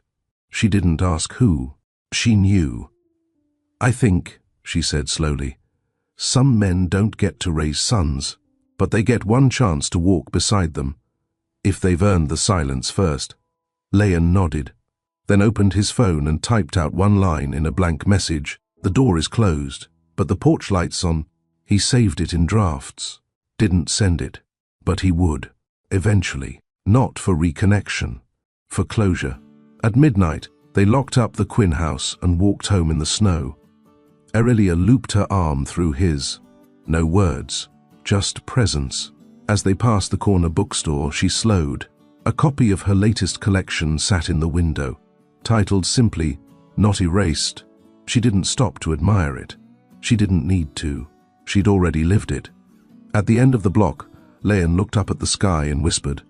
She didn't ask who. She knew. "I think," she said slowly, "some men don't get to raise sons, but they get one chance to walk beside them, if they've earned the silence first." Leon nodded, then opened his phone and typed out one line in a blank message. "The door is closed, but the porch light's on." He saved it in drafts. Didn't send it, but he would, eventually. Not for reconnection, for closure. At midnight, they locked up the Quinn house and walked home in the snow. Aurelia looped her arm through his. No words, just presence. As they passed the corner bookstore, she slowed. A copy of her latest collection sat in the window, titled simply, "Not Erased." She didn't stop to admire it. She didn't need to. She'd already lived it. At the end of the block, Leon looked up at the sky and whispered,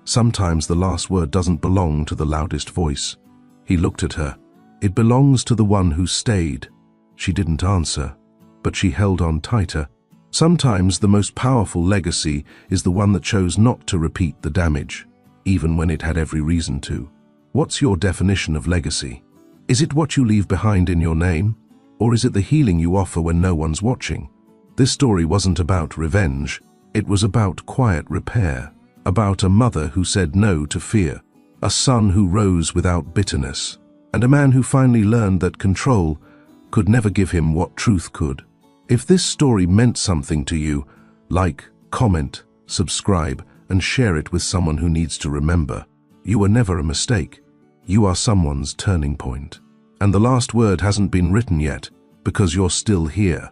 "Sometimes the last word doesn't belong to the loudest voice." He looked at her. "It belongs to the one who stayed." She didn't answer, but she held on tighter. Sometimes the most powerful legacy is the one that chose not to repeat the damage, even when it had every reason to. What's your definition of legacy? Is it what you leave behind in your name? Or is it the healing you offer when no one's watching? This story wasn't about revenge. It was about quiet repair, about a mother who said no to fear, a son who rose without bitterness, and a man who finally learned that control could never give him what truth could. If this story meant something to you, like, comment, subscribe, and share it with someone who needs to remember. You were never a mistake. You are someone's turning point. And the last word hasn't been written yet, because you're still here.